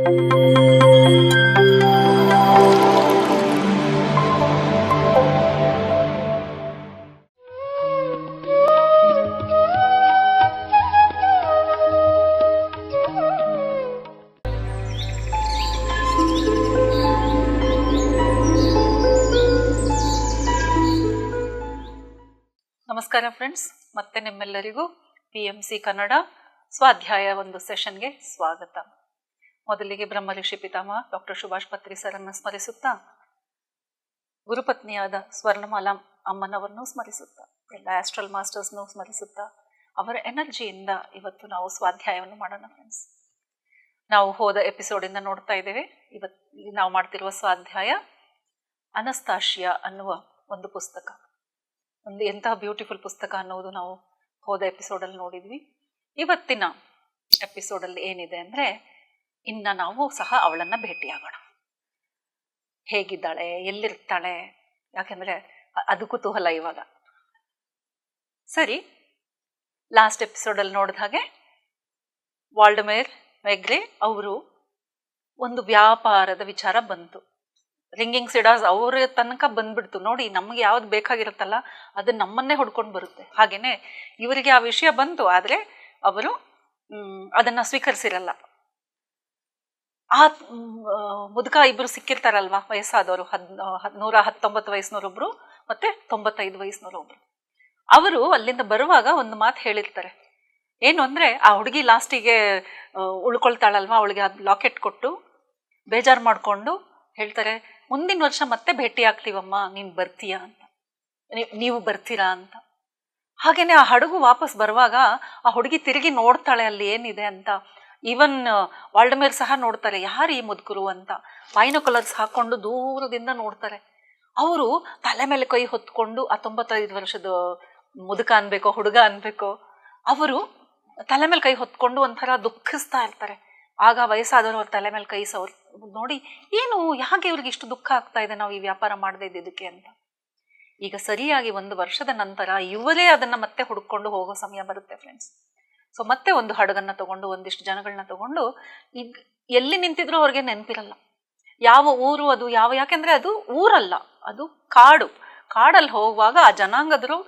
ನಮಸ್ಕಾರ ಫ್ರೆಂಡ್ಸ್, ಮತ್ತೆ ನಿಮ್ಮೆಲ್ಲರಿಗೂ PMC ಕನ್ನಡ ಸ್ವಾಧ್ಯಾಯ ಒಂದು ಸೆಷನ್ಗೆ ಸ್ವಾಗತ. ಮೊದಲಿಗೆ ಬ್ರಹ್ಮಋಷಿ ಪಿತಾಮಹ ಡಾಕ್ಟರ್ ಸುಭಾಷ್ ಪತ್ರಿ ಸರನ್ನು ಸ್ಮರಿಸುತ್ತಾ, ಗುರುಪತ್ನಿಯಾದ ಸ್ವರ್ಣಮಾಲಾ ಅಮ್ಮನವರನ್ನು ಸ್ಮರಿಸುತ್ತಾ, ಎಲ್ಲ ಆಸ್ಟ್ರಲ್ ಮಾಸ್ಟರ್ಸ್ನು ಸ್ಮರಿಸುತ್ತಾ, ಅವರ ಎನರ್ಜಿಯಿಂದ ಇವತ್ತು ನಾವು ಸ್ವಾಧ್ಯಾಯವನ್ನು ಮಾಡೋಣ ಫ್ರೆಂಡ್ಸ್. ನಾವು ಹೋದ ಎಪಿಸೋಡಿಂದ ನೋಡ್ತಾ ಇದ್ದೇವೆ. ಇವತ್ತು ನಾವು ಮಾಡ್ತಿರುವ ಸ್ವಾಧ್ಯಾಯ ಅನಸ್ತಾಶಿಯಾ ಅನ್ನುವ ಒಂದು ಪುಸ್ತಕ. ಒಂದು ಎಂತಹ ಬ್ಯೂಟಿಫುಲ್ ಪುಸ್ತಕ ಅನ್ನೋದು ನಾವು ಹೋದ ಎಪಿಸೋಡಲ್ಲಿ ನೋಡಿದ್ವಿ. ಇವತ್ತಿನ ಎಪಿಸೋಡಲ್ಲಿ ಏನಿದೆ ಅಂದರೆ, ಇನ್ನು ನಾವು ಸಹ ಅವಳನ್ನು ಭೇಟಿಯಾಗೋಣ. ಹೇಗಿದ್ದಾಳೆ, ಎಲ್ಲಿರ್ತಾಳೆ, ಯಾಕೆಂದರೆ ಅದು ಕುತೂಹಲ ಇವಾಗ. ಸರಿ, ಲಾಸ್ಟ್ ಎಪಿಸೋಡಲ್ಲಿ ನೋಡಿದ ಹಾಗೆ ವಾಲ್ಡಮೇರ್ ಮೆಗ್ರೆ ಅವರು ಒಂದು ವ್ಯಾಪಾರದ ವಿಚಾರ ಬಂತು. ರಿಂಗಿಂಗ್ ಸಿಡಾಸ್ ಅವ್ರ ತನಕ ಬಂದ್ಬಿಡ್ತು. ನೋಡಿ, ನಮ್ಗೆ ಯಾವ್ದು ಬೇಕಾಗಿರುತ್ತಲ್ಲ ಅದು ನಮ್ಮನ್ನೇ ಹೊಡ್ಕೊಂಡು ಬರುತ್ತೆ. ಹಾಗೇನೆ ಇವರಿಗೆ ಆ ವಿಷಯ ಬಂತು, ಆದರೆ ಅವರು ಅದನ್ನ ಸ್ವೀಕರಿಸಿರಲ್ಲ. ಆ ಮುದುಕ ಇಬ್ರು ಸಿಕ್ಕಿರ್ತಾರಲ್ವಾ, ವಯಸ್ಸಾದವರು, 119 ವಯಸ್ಸಿನವರೊಬ್ರು ಮತ್ತೆ 95 ವಯಸ್ಸಿನವರೊಬ್ರು. ಅವರು ಅಲ್ಲಿಂದ ಬರುವಾಗ ಒಂದು ಮಾತು ಹೇಳಿರ್ತಾರೆ. ಏನು ಅಂದ್ರೆ, ಆ ಹುಡುಗಿ ಲಾಸ್ಟಿಗೆ ಉಳ್ಕೊಳ್ತಾಳಲ್ವಾ, ಅವಳಿಗೆ ಅದು ಲಾಕೆಟ್ ಕೊಟ್ಟು ಬೇಜಾರು ಮಾಡ್ಕೊಂಡು ಹೇಳ್ತಾರೆ, ಮುಂದಿನ ವರ್ಷ ಮತ್ತೆ ಭೇಟಿ ಆಗ್ತೀವಮ್ಮ, ನೀನು ಬರ್ತೀಯಾ ಅಂತ, ನೀವು ಬರ್ತೀರಾ ಅಂತ. ಹಾಗೇನೆ ಆ ಹಡಗು ವಾಪಸ್ ಬರುವಾಗ ಆ ಹುಡುಗಿ ತಿರುಗಿ ನೋಡ್ತಾಳೆ ಅಲ್ಲಿ ಏನಿದೆ ಅಂತ. ಈವನ್ ವಾಲ್ಡಮೇರ್ ಸಹ ನೋಡ್ತಾರೆ, ಯಾರು ಈ ಮುದುಕರು ಅಂತ. ಬೈನೋಕುಲರ್ಸ್ ಹಾಕೊಂಡು ದೂರದಿಂದ ನೋಡ್ತಾರೆ. ಅವರು ತಲೆ ಮೇಲೆ ಕೈ ಹೊತ್ಕೊಂಡು, ಆ 95 ವರ್ಷದ ಮುದುಕ ಅನ್ಬೇಕೋ ಹುಡುಗ ಅನ್ಬೇಕೋ, ಅವರು ತಲೆ ಮೇಲೆ ಕೈ ಹೊತ್ಕೊಂಡು ಒಂಥರ ದುಃಖಿಸ್ತಾ ಇರ್ತಾರೆ. ಆಗ ವಯಸ್ಸಾದವರು ಅವ್ರ ತಲೆ ಮೇಲೆ ಕೈ ಸವ್ರು ನೋಡಿ, ಏನು ಯಾಕೆ ಇವ್ರಿಗೆ ಇಷ್ಟು ದುಃಖ ಆಗ್ತಾ ಇದೆ ನಾವು ಈ ವ್ಯಾಪಾರ ಮಾಡದೇ ಇದ್ದಿದ್ದಕ್ಕೆ ಅಂತ. ಈಗ ಸರಿಯಾಗಿ 1 ವರ್ಷದ ನಂತರ ಇವರೇ ಅದನ್ನ ಮತ್ತೆ ಹುಡುಕೊಂಡು ಹೋಗೋ ಸಮಯ ಬರುತ್ತೆ ಫ್ರೆಂಡ್ಸ್. ಸೊ ಮತ್ತೆ ಒಂದು ಹಡಗನ್ನ ತಗೊಂಡು, ಒಂದಿಷ್ಟು ಜನಗಳನ್ನ ತಗೊಂಡು, ಈಗ ಎಲ್ಲಿ ನಿಂತಿದ್ರು ಅವ್ರಿಗೆ ನೆನಪಿರಲ್ಲ ಯಾವ ಊರು ಅದು, ಯಾಕೆಂದ್ರೆ ಅದು ಊರಲ್ಲ, ಅದು ಕಾಡು. ಕಾಡಲ್ಲಿ ಹೋಗುವಾಗ ಆ ಜನಾಂಗದರು,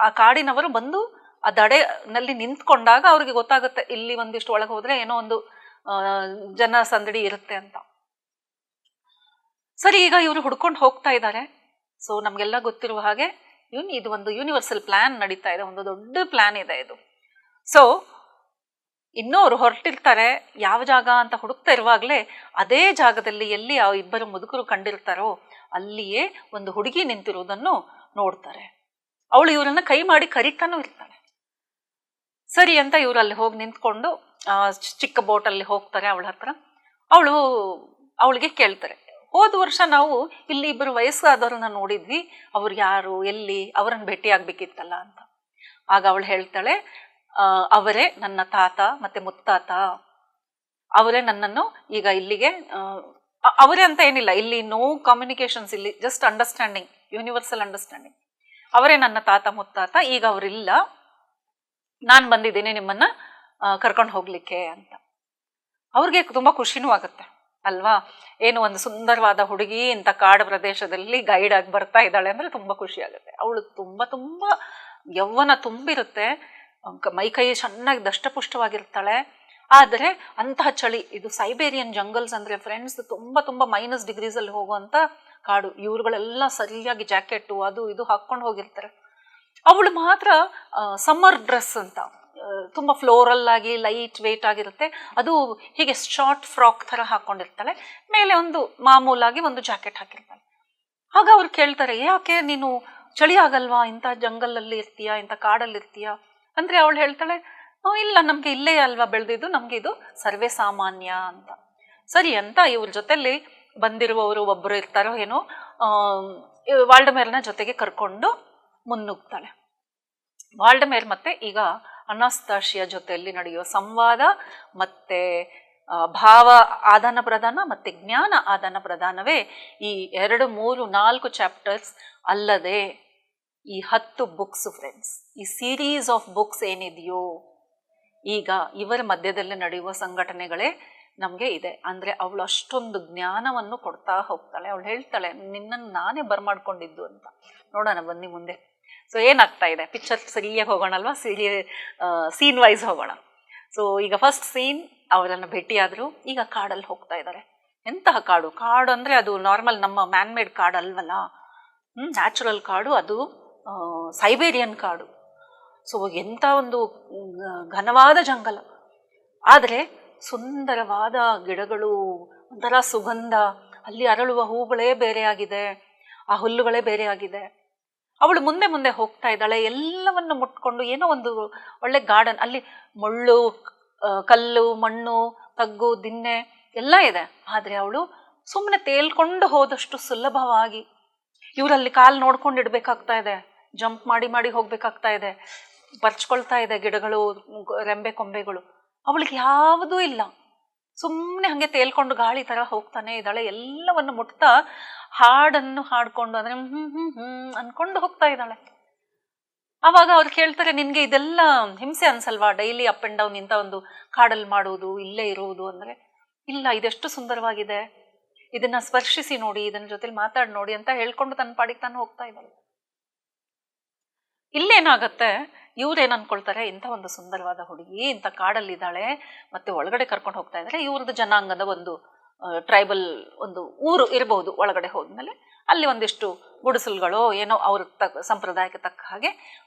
ಆ ಕಾಡಿನವರು ಬಂದು ಆ ದಡೆನಲ್ಲಿ ನಿಂತ್ಕೊಂಡಾಗ ಅವ್ರಿಗೆ ಗೊತ್ತಾಗುತ್ತೆ, ಇಲ್ಲಿ ಒಂದಿಷ್ಟು ಒಳಗೆ ಹೋದ್ರೆ ಏನೋ ಒಂದು ಜನ ಸಂದಡಿ ಇರುತ್ತೆ ಅಂತ. ಸರಿ, ಈಗ ಇವರು ಹುಡ್ಕೊಂಡು ಹೋಗ್ತಾ ಇದ್ದಾರೆ. ಸೊ ನಮ್ಗೆಲ್ಲ ಗೊತ್ತಿರುವ ಹಾಗೆ ಇದು ಒಂದು ಯೂನಿವರ್ಸಲ್ ಪ್ಲಾನ್ ನಡೀತಾ ಇದೆ, ಒಂದು ದೊಡ್ಡ ಪ್ಲಾನ್ ಇದೆ ಇದು. ಸೊ ಇನ್ನೂ ಅವರು ಹೊರಟಿರ್ತಾರೆ. ಯಾವ ಜಾಗ ಅಂತ ಹುಡುಕ್ತಾ ಇರುವಾಗಲೇ ಅದೇ ಜಾಗದಲ್ಲಿ ಎಲ್ಲಿ ಆ ಇಬ್ಬರು ಮುದುಕರು ಕಂಡಿರ್ತಾರೋ ಅಲ್ಲಿಯೇ ಒಂದು ಹುಡುಗಿ ನಿಂತಿರುವುದನ್ನು ನೋಡ್ತಾರೆ. ಅವಳು ಇವರನ್ನ ಕೈ ಮಾಡಿ ಕರಿತಾನೂ ಇರ್ತಾಳೆ. ಸರಿ ಅಂತ ಇವರು ಅಲ್ಲಿ ಹೋಗಿ ನಿಂತ್ಕೊಂಡು ಚಿಕ್ಕ ಬೋಟಲ್ಲಿ ಹೋಗ್ತಾರೆ ಅವಳ ಹತ್ರ. ಅವಳಿಗೆ ಕೇಳ್ತಾರೆ, ಹೋದ ವರ್ಷ ನಾವು ಇಲ್ಲಿ ಇಬ್ಬರು ವಯಸ್ಸಾದವ್ರನ್ನ ನೋಡಿದ್ವಿ, ಅವ್ರು ಯಾರು, ಎಲ್ಲಿ, ಅವರನ್ನು ಭೇಟಿ ಆಗ್ಬೇಕಿತ್ತಲ್ಲ ಅಂತ. ಆಗ ಅವಳು ಹೇಳ್ತಾಳೆ, ಅವರೇ ನನ್ನ ತಾತ ಮತ್ತೆ ಮುತ್ತಾತ, ಅವರೇ ನನ್ನನ್ನು ಈಗ ಇಲ್ಲಿಗೆ, ಅವರೇ ಅಂತ ಏನಿಲ್ಲ, ಇಲ್ಲಿ ನೋ ಕಮ್ಯುನಿಕೇಶನ್ಸ್, ಇಲ್ಲಿ ಜಸ್ಟ್ ಅಂಡರ್ಸ್ಟ್ಯಾಂಡಿಂಗ್, ಯೂನಿವರ್ಸಲ್ ಅಂಡರ್ಸ್ಟ್ಯಾಂಡಿಂಗ್. ಅವರೇ ನನ್ನ ತಾತ ಮುತ್ತಾತ, ಈಗ ಅವರಿಲ್ಲ, ನಾನು ಬಂದಿದ್ದೀನಿ ನಿಮ್ಮನ್ನ ಕರ್ಕೊಂಡು ಹೋಗ್ಲಿಕ್ಕೆ ಅಂತ. ಅವ್ರಿಗೆ ತುಂಬಾ ಖುಷಿನೂ ಆಗುತ್ತೆ ಅಲ್ವಾ. ಏನು ಒಂದು ಸುಂದರವಾದ ಹುಡುಗಿ ಇಂಥ ಕಾಡು ಪ್ರದೇಶದಲ್ಲಿ ಗೈಡ್ ಆಗಿ ಬರ್ತಾ ಇದ್ದಾಳೆ ಅಂದ್ರೆ ತುಂಬಾ ಖುಷಿ ಆಗುತ್ತೆ. ಅವಳು ತುಂಬಾ ತುಂಬಾ ಯೌವನ ತುಂಬಿರುತ್ತೆ, ಮೈಕೈ ಚೆನ್ನಾಗಿ ದಷ್ಟಪುಷ್ಟವಾಗಿರ್ತಾಳೆ. ಆದರೆ ಅಂತಹ ಚಳಿ, ಇದು ಸೈಬೇರಿಯನ್ ಜಂಗಲ್ಸ್ ಅಂದ್ರೆ ಫ್ರೆಂಡ್ಸ್, ತುಂಬಾ ತುಂಬಾ -ಡಿಗ್ರೀಸ್ ಅಲ್ಲಿ ಹೋಗುವಂತ ಕಾಡು. ಇವ್ರುಗಳೆಲ್ಲ ಸರಿಯಾಗಿ ಜಾಕೆಟ್ ಅದು ಇದು ಹಾಕೊಂಡು ಹೋಗಿರ್ತಾರೆ. ಅವಳು ಮಾತ್ರ ಸಮ್ಮರ್ ಡ್ರೆಸ್ ಅಂತ, ತುಂಬ ಫ್ಲೋರಲ್ ಆಗಿ ಲೈಟ್ ವೇಟ್ ಆಗಿರುತ್ತೆ. ಅದು ಹೀಗೆ ಶಾರ್ಟ್ ಫ್ರಾಕ್ ಥರ ಹಾಕೊಂಡಿರ್ತಾಳೆ, ಮೇಲೆ ಒಂದು ಮಾಮೂಲಾಗಿ ಒಂದು ಜಾಕೆಟ್ ಹಾಕಿರ್ತಾಳೆ. ಆಗ ಅವ್ರು ಕೇಳ್ತಾರೆ, ಯಾಕೆ ನೀನು ಚಳಿ ಆಗಲ್ವಾ, ಇಂಥ ಜಂಗಲಲ್ಲಿ ಇರ್ತೀಯಾ, ಇಂಥ ಕಾಡಲ್ಲಿ ಇರ್ತೀಯಾ ಅಂದರೆ ಅವಳು ಹೇಳ್ತಾಳೆ, ಇಲ್ಲ, ನಮಗೆ ಇಲ್ಲೇ ಅಲ್ವಾ ಬೆಳೆದಿದ್ದು, ನಮಗೆ ಇದು ಸರ್ವೇ ಸಾಮಾನ್ಯ ಅಂತ. ಸರಿ ಅಂತ ಇವ್ರ ಜೊತೆಲಿ ಬಂದಿರುವವರು ಒಬ್ಬರು ಇರ್ತಾರೋ ಏನೋ, ವಾಲ್ಡಮೇರ್ನ ಜೊತೆಗೆ ಕರ್ಕೊಂಡು ಮುನ್ನುಗ್ತಾಳೆ. ವಾಲ್ಡಮೇರ್ ಮತ್ತೆ ಈಗ ಅನಸ್ತಾಶಿಯಾ ಜೊತೆಯಲ್ಲಿ ನಡೆಯುವ ಸಂವಾದ ಮತ್ತೆ ಭಾವ ಆದಾನ ಪ್ರದಾನ ಮತ್ತೆ ಜ್ಞಾನ ಆದಾನ ಪ್ರದಾನವೇ ಈ 2, 3, 4 ಚಾಪ್ಟರ್ಸ್ ಅಲ್ಲದೆ ಈ 10 ಬುಕ್ಸ್ ಫ್ರೆಂಡ್ಸ್. ಈ ಸೀರೀಸ್ ಆಫ್ ಬುಕ್ಸ್ ಏನಿದೆಯೋ, ಈಗ ಇವರ ಮಧ್ಯದಲ್ಲಿ ನಡೆಯುವ ಸಂಘಟನೆಗಳೇ ನಮಗೆ ಇದೆ. ಅಂದರೆ ಅವಳು ಅಷ್ಟೊಂದು ಜ್ಞಾನವನ್ನು ಕೊಡ್ತಾ ಹೋಗ್ತಾಳೆ. ಅವಳು ಹೇಳ್ತಾಳೆ ನಿನ್ನನ್ನು ನಾನೇ ಬರ್ಮಾಡ್ಕೊಂಡಿದ್ದು ಅಂತ. ನೋಡೋಣ ಬನ್ನಿ ಮುಂದೆ. ಸೊ ಏನಾಗ್ತಾ ಇದೆ ಪಿಕ್ಚರ್ ಸರಿಯಾಗಿ ಹೋಗೋಣಲ್ವಾ, ಸೀನ್ ವೈಸ್ ಹೋಗೋಣ. ಸೊ ಈಗ ಫಸ್ಟ್ ಸೀನ್ ಅವರನ್ನು ಭೇಟಿಯಾದರು. ಈಗ ಕಾಡಲ್ಲಿ ಹೋಗ್ತಾ ಇದ್ದಾರೆ. ಎಂತಹ ಕಾಡು? ಕಾಡು ಅಂದರೆ ಅದು ನಾರ್ಮಲ್ ನಮ್ಮ ಮ್ಯಾನ್ ಮೇಡ್ ಕಾಡು ಅಲ್ವಲ್ಲ, ನ್ಯಾಚುರಲ್ ಕಾಡು. ಅದು ಸೈಬೇರಿಯನ್ ಕಾಡು. ಸೊ ಎಂಥ ಒಂದು ಘನವಾದ ಜಂಗಲ, ಆದರೆ ಸುಂದರವಾದ ಗಿಡಗಳು, ಒಂಥರ ಸುಗಂಧ, ಅಲ್ಲಿ ಅರಳುವ ಹೂಗಳೇ ಬೇರೆಯಾಗಿದೆ, ಆ ಹುಲ್ಲುಗಳೇ ಬೇರೆಯಾಗಿದೆ. ಅವಳು ಮುಂದೆ ಮುಂದೆ ಹೋಗ್ತಾ ಇದ್ದಾಳೆ. ಎಲ್ಲವನ್ನು ಮುಟ್ಕೊಂಡು ಏನೋ ಒಂದು ಒಳ್ಳೆ ಗಾರ್ಡನ್, ಅಲ್ಲಿ ಮುಳ್ಳು, ಕಲ್ಲು, ಮಣ್ಣು, ತಗ್ಗು, ದಿನ್ನೆ ಎಲ್ಲ ಇದೆ. ಆದರೆ ಅವಳು ಸುಮ್ಮನೆ ತೇಲ್ಕೊಂಡು ಹೋದಷ್ಟು ಸುಲಭವಾಗಿ, ಇವರಲ್ಲಿ ಕಾಲು ನೋಡ್ಕೊಂಡು ಇಡಬೇಕಾಗ್ತಾ ಇದೆ, ಜಂಪ್ ಮಾಡಿ ಮಾಡಿ ಹೋಗ್ಬೇಕಾಗ್ತಾ ಇದೆ, ಪರ್ಚ್ಕೊಳ್ತಾ ಇದೆ ಗಿಡಗಳು, ರೆಂಬೆ ಕೊಂಬೆಗಳು. ಅವಳಿಗೆ ಯಾವುದೂ ಇಲ್ಲ, ಸುಮ್ಮನೆ ಹಾಗೆ ತೇಲ್ಕೊಂಡು ಗಾಳಿ ಥರ ಹೋಗ್ತಾನೆ ಇದ್ದಾಳೆ. ಎಲ್ಲವನ್ನು ಮುಟ್ತಾ ಹಾಡನ್ನು ಹಾಡ್ಕೊಂಡು ಅಂದರೆ ಅನ್ಕೊಂಡು ಹೋಗ್ತಾ ಇದ್ದಾಳೆ. ಆವಾಗ ಅವ್ರು ಕೇಳ್ತಾರೆ, ನಿನಗೆ ಇದೆಲ್ಲ ಹಿಂಸೆ ಅನ್ಸಲ್ವಾ ಡೈಲಿ ಅಪ್ ಆ್ಯಂಡ್ ಡೌನ್ ಇಂಥ ಒಂದು ಕಾಡಲ್ಲಿ ಮಾಡುವುದು, ಇಲ್ಲೇ ಇರುವುದು? ಅಂದರೆ ಇಲ್ಲ, ಇದೆಷ್ಟು ಸುಂದರವಾಗಿದೆ, ಇದನ್ನ ಸ್ಪರ್ಶಿಸಿ ನೋಡಿ, ಇದನ್ನ ಜೊತೆಲಿ ಮಾತಾಡಿ ನೋಡಿ ಅಂತ ಹೇಳ್ಕೊಂಡು ತನ್ನ ಪಾಡಿಗೆ ತಾನು ಹೋಗ್ತಾ ಇದ್ದಾಳೆ. ಇಲ್ಲೇನಾಗತ್ತೆ, ಇವ್ರೇನು ಅನ್ಕೊಳ್ತಾರೆ, ಇಂಥ ಒಂದು ಸುಂದರವಾದ ಹುಡುಗಿ ಇಂಥ ಕಾಡಲ್ಲಿದ್ದಾಳೆ, ಮತ್ತೆ ಒಳಗಡೆ ಕರ್ಕೊಂಡು ಹೋಗ್ತಾ ಇದ್ದಾರೆ. ಇವ್ರದ್ದು ಜನಾಂಗದ ಒಂದು ಟ್ರೈಬಲ್ ಒಂದು ಊರು ಇರಬಹುದು. ಒಳಗಡೆ ಹೋದ್ಮೇಲೆ ಅಲ್ಲಿ ಒಂದಿಷ್ಟು ಗುಡಿಸಲುಗಳು ಏನೋ ಅವ್ರ ಸಂಪ್ರದಾಯಕ್ಕೆ ತಕ್ಕ ಹಾಗೆ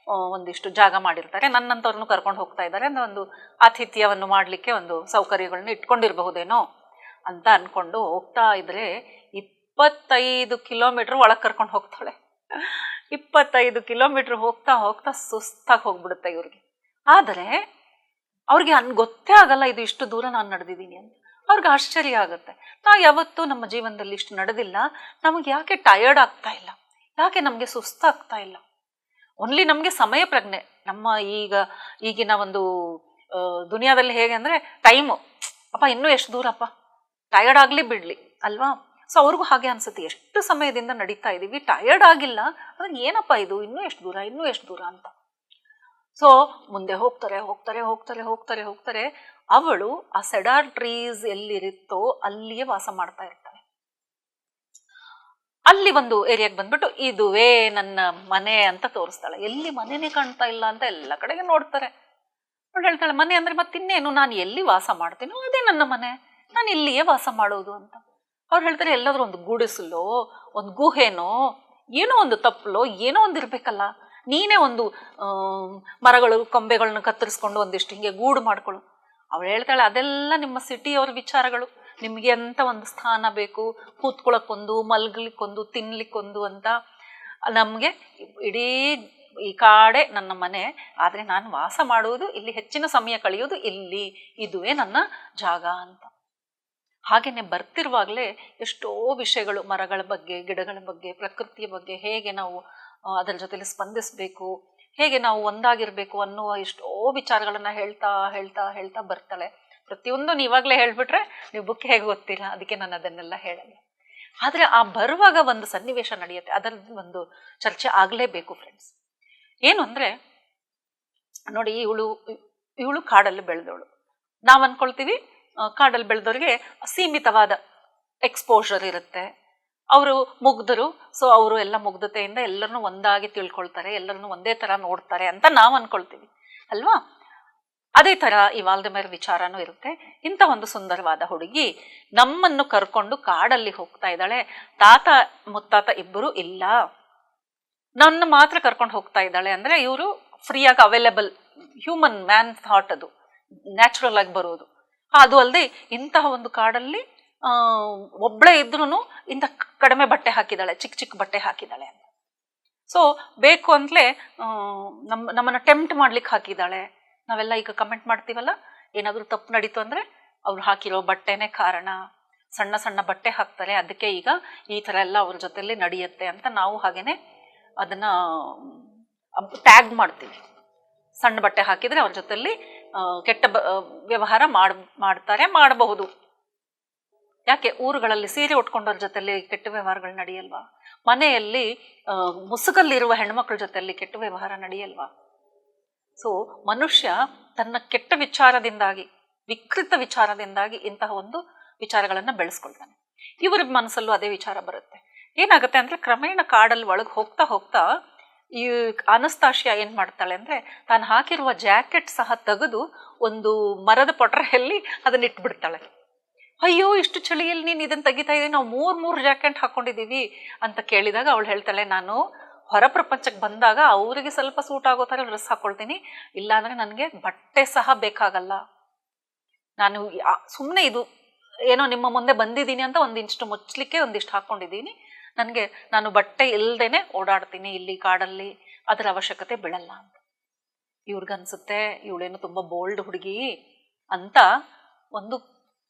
ಒಂದಿಷ್ಟು ಜಾಗ ಮಾಡಿರ್ತಾರೆ. ನನ್ನಂಥವ್ರನ್ನು ಕರ್ಕೊಂಡು ಹೋಗ್ತಾ ಇದ್ದಾರೆ, ಒಂದು ಆತಿಥ್ಯವನ್ನು ಮಾಡಲಿಕ್ಕೆ ಒಂದು ಸೌಕರ್ಯಗಳನ್ನ ಇಟ್ಕೊಂಡಿರಬಹುದೇನೋ ಅಂತ ಅನ್ಕೊಂಡು ಹೋಗ್ತಾ ಇದ್ರೆ 25 ಕಿಲೋಮೀಟರ್ ಒಳಗೆ ಕರ್ಕೊಂಡು ಹೋಗ್ತಾಳೆ. 25 ಕಿಲೋಮೀಟರ್ ಹೋಗ್ತಾ ಹೋಗ್ತಾ ಸುಸ್ತಾಗಿ ಹೋಗ್ಬಿಡುತ್ತೆ ಇವ್ರಿಗೆ. ಆದರೆ ಅವ್ರಿಗೆ ಗೊತ್ತೇ ಆಗಲ್ಲ ಇದು ಇಷ್ಟು ದೂರ ನಾನು ನಡೆದಿದ್ದೀನಿ ಅಂತ. ಅವ್ರಿಗೆ ಆಶ್ಚರ್ಯ ಆಗುತ್ತೆ. ನಾವು ಯಾವತ್ತೂ ನಮ್ಮ ಜೀವನದಲ್ಲಿ ಇಷ್ಟು ನಡೆದಿಲ್ಲ, ನಮಗೆ ಯಾಕೆ ಟಯರ್ಡ್ ಆಗ್ತಾ ಇಲ್ಲ, ಯಾಕೆ ನಮಗೆ ಸುಸ್ತಾಗ್ತಾ ಇಲ್ಲ? ಓನ್ಲಿ ನಮಗೆ ಸಮಯ ಪ್ರಜ್ಞೆ. ನಮ್ಮ ಈಗಿನ ಒಂದು ದುನಿಯಾದಲ್ಲಿ ಹೇಗೆ ಅಂದರೆ ಟೈಮು, ಅಪ್ಪ ಇನ್ನೂ ಎಷ್ಟು ದೂರಪ್ಪ, ಟಯರ್ಡ್ ಆಗಲಿ ಬಿಡಲಿ ಅಲ್ವಾ? ಸೊ ಅವ್ರಿಗೂ ಹಾಗೆ ಅನ್ಸುತ್ತೆ, ಎಷ್ಟು ಸಮಯದಿಂದ ನಡೀತಾ ಇದ್ದೀವಿ, ಟಯರ್ಡ್ ಆಗಿಲ್ಲ, ಅದಾಗ ಏನಪ್ಪ ಇದು, ಇನ್ನೂ ಎಷ್ಟು ದೂರ, ಇನ್ನೂ ಎಷ್ಟು ದೂರ ಅಂತ. ಸೊ ಮುಂದೆ ಹೋಗ್ತಾರೆ ಹೋಗ್ತಾರೆ ಹೋಗ್ತಾರೆ ಹೋಗ್ತಾರೆ ಹೋಗ್ತಾರೆ. ಅವಳು ಆ ಸೆಡಾರ್ ಟ್ರೀಸ್ ಎಲ್ಲಿರುತ್ತೋ ಅಲ್ಲಿಯೇ ವಾಸ ಮಾಡ್ತಾ ಇರ್ತಾಳೆ. ಅಲ್ಲಿ ಒಂದು ಏರಿಯಾಗೆ ಬಂದ್ಬಿಟ್ಟು ಇದುವೇ ನನ್ನ ಮನೆ ಅಂತ ತೋರಿಸ್ತಾಳೆ. ಎಲ್ಲಿ ಮನೆನೇ ಕಾಣ್ತಾ ಇಲ್ಲ ಅಂತ ಎಲ್ಲ ಕಡೆಗೆ ನೋಡ್ತಾರೆ. ಅವಳು ಹೇಳ್ತಾಳೆ, ಮನೆ ಅಂದ್ರೆ ಮತ್ತಿನ್ನೇನು, ನಾನು ಎಲ್ಲಿ ವಾಸ ಮಾಡ್ತೀನೋ ಅದೇ ನನ್ನ ಮನೆ, ನಾನು ಇಲ್ಲಿಯೇ ವಾಸ ಮಾಡೋದು ಅಂತ. ಅವ್ರು ಹೇಳ್ತಾರೆ, ಎಲ್ಲಾದ್ರೂ ಒಂದು ಗುಡಿಸಲೋ ಒಂದು ಗುಹೆನೋ ಏನೋ ಒಂದು ತಪ್ಪಲೋ ಏನೋ ಒಂದು ಇರ್ಬೇಕಲ್ಲ, ನೀನೇ ಒಂದು ಮರಗಳು ಕೊಂಬೆಗಳನ್ನ ಕತ್ತರಿಸ್ಕೊಂಡು ಒಂದಿಷ್ಟು ಹಿಂಗೆ ಗೂಡು ಮಾಡ್ಕೊಳ್ಳು. ಅವಳು ಹೇಳ್ತಾಳೆ, ಅದೆಲ್ಲ ನಿಮ್ಮ ಸಿಟಿಯವ್ರ ವಿಚಾರಗಳು, ನಿಮಗೆ ಅಂತ ಒಂದು ಸ್ಥಾನ ಬೇಕು, ಕೂತ್ಕೊಳ್ಳೋಕ್ಕೊಂದು, ಮಲ್ಗಲಿಕ್ಕೊಂದು, ತಿನ್ಲಿಕ್ಕೊಂದು ಅಂತ. ನಮಗೆ ಇಡೀ ಈ ಕಾಡೆ ನನ್ನ ಮನೆ, ಆದರೆ ನಾನು ವಾಸ ಮಾಡುವುದು ಇಲ್ಲಿ, ಹೆಚ್ಚಿನ ಸಮಯ ಕಳೆಯೋದು ಇಲ್ಲಿ, ಇದುವೇ ನನ್ನ ಜಾಗ ಅಂತ. ಹಾಗೆಯೇ ಬರ್ತಿರುವಾಗಲೇ ಎಷ್ಟೋ ವಿಷಯಗಳು, ಮರಗಳ ಬಗ್ಗೆ, ಗಿಡಗಳ ಬಗ್ಗೆ, ಪ್ರಕೃತಿಯ ಬಗ್ಗೆ, ಹೇಗೆ ನಾವು ಅದರ ಜೊತೆಲಿ ಸ್ಪಂದಿಸಬೇಕು, ಹೇಗೆ ನಾವು ಒಂದಾಗಿರಬೇಕು ಅನ್ನುವ ಎಷ್ಟೋ ವಿಚಾರಗಳನ್ನ ಹೇಳ್ತಾ ಹೇಳ್ತಾ ಹೇಳ್ತಾ ಬರ್ತಾಳೆ. ಪ್ರತಿಯೊಂದು ನೀವಾಗಲೇ ಹೇಳ್ಬಿಟ್ರೆ ನೀವು ಬುಕ್ ಹೇಗೆ ಗೊತ್ತಿಲ್ಲ, ಅದಕ್ಕೆ ನಾನು ಅದನ್ನೆಲ್ಲ ಹೇಳಲ್ಲ. ಆದರೆ ಆ ಬರುವಾಗ ಒಂದು ಸನ್ನಿವೇಶ ನಡೆಯುತ್ತೆ, ಅದರ ಒಂದು ಚರ್ಚೆ ಆಗಲೇಬೇಕು ಫ್ರೆಂಡ್ಸ್. ಏನು ಅಂದರೆ ನೋಡಿ, ಇವಳು ಕಾಡಲ್ಲಿ ಬೆಳೆದವಳು. ನಾವು ಅನ್ಕೊಳ್ತೀವಿ ಕಾಡಲ್ಲಿ ಬೆಳೆದವ್ರಿಗೆ ಸೀಮಿತವಾದ ಎಕ್ಸ್ಪೋಜರ್ ಇರುತ್ತೆ, ಅವರು ಮುಗ್ಧರು, ಸೊ ಅವರು ಎಲ್ಲ ಮುಗ್ಧತೆಯಿಂದ ಎಲ್ಲರನ್ನೂ ಒಂದಾಗಿ ತಿಳ್ಕೊಳ್ತಾರೆ, ಎಲ್ಲರನ್ನೂ ಒಂದೇ ಥರ ನೋಡ್ತಾರೆ ಅಂತ ನಾವು ಅನ್ಕೊಳ್ತೀವಿ ಅಲ್ವಾ? ಅದೇ ಥರ ಈ ವಾಲ್ಡೆಮರ್ ವಿಚಾರನೂ ಇರುತ್ತೆ. ಇಂಥ ಒಂದು ಸುಂದರವಾದ ಹುಡುಗಿ ನಮ್ಮನ್ನು ಕರ್ಕೊಂಡು ಕಾಡಲ್ಲಿ ಹೋಗ್ತಾ ಇದ್ದಾಳೆ. ತಾತ ಮುತ್ತಾತ ಇಬ್ಬರು ಇಲ್ಲ, ನನ್ನ ಮಾತ್ರ ಕರ್ಕೊಂಡು ಹೋಗ್ತಾ ಇದ್ದಾಳೆ. ಅಂದರೆ ಇವರು ಫ್ರೀಯಾಗಿ ಅವೈಲೇಬಲ್, ಹ್ಯೂಮನ್ ಮ್ಯಾನ್ ಥಾಟ್, ಅದು ನ್ಯಾಚುರಲ್ ಆಗಿ ಬರೋದು. ಅದು ಅಲ್ಲದೆ ಇಂತಹ ಒಂದು ಕಾಡಲ್ಲಿ ಒಬ್ಬಳೇ ಇದ್ರೂ ಇಂಥ ಕಡಿಮೆ ಬಟ್ಟೆ ಹಾಕಿದ್ದಾಳೆ, ಚಿಕ್ಕ ಚಿಕ್ಕ ಬಟ್ಟೆ ಹಾಕಿದ್ದಾಳೆ ಅಂತ. ಸೊ ಬೇಕು ಅಂತಲೇ ನಮ್ಮನ್ನು ಟೆಂಪ್ಟ್ ಮಾಡ್ಲಿಕ್ಕೆ ಹಾಕಿದ್ದಾಳೆ. ನಾವೆಲ್ಲ ಈಗ ಕಮೆಂಟ್ ಮಾಡ್ತೀವಲ್ಲ, ಏನಾದರೂ ತಪ್ಪು ನಡೀತು ಅಂದರೆ ಅವ್ರು ಹಾಕಿರೋ ಬಟ್ಟೆನೇ ಕಾರಣ, ಸಣ್ಣ ಸಣ್ಣ ಬಟ್ಟೆ ಹಾಕ್ತಾರೆ, ಅದಕ್ಕೆ ಈಗ ಈ ಥರ ಎಲ್ಲ ಅವ್ರ ಜೊತೆಲಿ ನಡೆಯುತ್ತೆ ಅಂತ ನಾವು ಹಾಗೇನೆ ಅದನ್ನು ಟ್ಯಾಗ್ ಮಾಡ್ತೀವಿ. ಸಣ್ಣ ಬಟ್ಟೆ ಹಾಕಿದರೆ ಅವ್ರ ಜೊತೆಲಿ ಕೆಟ್ಟ ವ್ಯವಹಾರ ಮಾಡ್ತಾರೆ, ಮಾಡಬಹುದು. ಯಾಕೆ ಊರುಗಳಲ್ಲಿ ಸೀರೆ ಉಟ್ಕೊಂಡವ್ರ ಜೊತೆಲಿ ಕೆಟ್ಟ ವ್ಯವಹಾರಗಳು ನಡೆಯಲ್ವಾ? ಮನೆಯಲ್ಲಿ ಮುಸುಗಲ್ಲಿರುವ ಹೆಣ್ಮಕ್ಳ ಜೊತೆಲಿ ಕೆಟ್ಟ ವ್ಯವಹಾರ ನಡೆಯಲ್ವಾ? ಸೊ ಮನುಷ್ಯ ತನ್ನ ಕೆಟ್ಟ ವಿಚಾರದಿಂದಾಗಿ ವಿಕೃತ ವಿಚಾರದಿಂದಾಗಿ ಇಂತಹ ಒಂದು ವಿಚಾರಗಳನ್ನ ಬೆಳೆಸ್ಕೊಳ್ತಾನೆ. ಇವ್ರ ಮನಸ್ಸಲ್ಲೂ ಅದೇ ವಿಚಾರ ಬರುತ್ತೆ. ಏನಾಗುತ್ತೆ ಅಂದ್ರೆ ಕ್ರಮೇಣ ಕಾಡಲ್ಲಿ ಒಳಗೆ ಹೋಗ್ತಾ ಹೋಗ್ತಾ ಈ ಅನಸ್ತಾಶಿಯಾ ಏನ್ ಮಾಡ್ತಾಳೆ ಅಂದ್ರೆ ತಾನು ಹಾಕಿರುವ ಜಾಕೆಟ್ ಸಹ ತೆಗೆದು ಒಂದು ಮರದ ಪೊಟರೆಯಲ್ಲಿ ಅದನ್ನ ಇಟ್ಬಿಡ್ತಾಳೆ. ಅಯ್ಯೋ, ಇಷ್ಟು ಚಳಿಯಲ್ಲಿ ನೀನು ಇದನ್ನ ತೆಗಿತಾ ಇದ್ದೀನಿ, ನಾವು ಮೂರು ಜಾಕೆಟ್ ಹಾಕೊಂಡಿದೀವಿ ಅಂತ ಕೇಳಿದಾಗ ಅವಳು ಹೇಳ್ತಾಳೆ, ನಾನು ಹೊರ ಪ್ರಪಂಚಕ್ಕೆ ಬಂದಾಗ ಅವರಿಗೆ ಸ್ವಲ್ಪ ಸೂಟ್ ಆಗೋ ಥರ ಡ್ರೆಸ್ ಹಾಕೊಳ್ತೀನಿ, ಇಲ್ಲಾಂದ್ರೆ ನನಗೆ ಬಟ್ಟೆ ಸಹ ಬೇಕಾಗಲ್ಲ. ನಾನು ಸುಮ್ಮನೆ ಇದು ಏನೋ ನಿಮ್ಮ ಮುಂದೆ ಬಂದಿದ್ದೀನಿ ಅಂತ ಒಂದಿಷ್ಟು ಮುಚ್ಚಲಿಕ್ಕೆ ಒಂದಿಷ್ಟು ಹಾಕೊಂಡಿದ್ದೀನಿ, ನಾನು ಬಟ್ಟೆ ಇಲ್ದೇನೆ ಓಡಾಡ್ತೀನಿ ಇಲ್ಲಿ ಕಾಡಲ್ಲಿ, ಅದರ ಅವಶ್ಯಕತೆ ಬೀಳಲ್ಲ ಅಂತ. ಇವ್ರಿಗನ್ಸುತ್ತೆ ಇವಳೇನು ತುಂಬಾ ಬೋಲ್ಡ್ ಹುಡುಗಿ ಅಂತ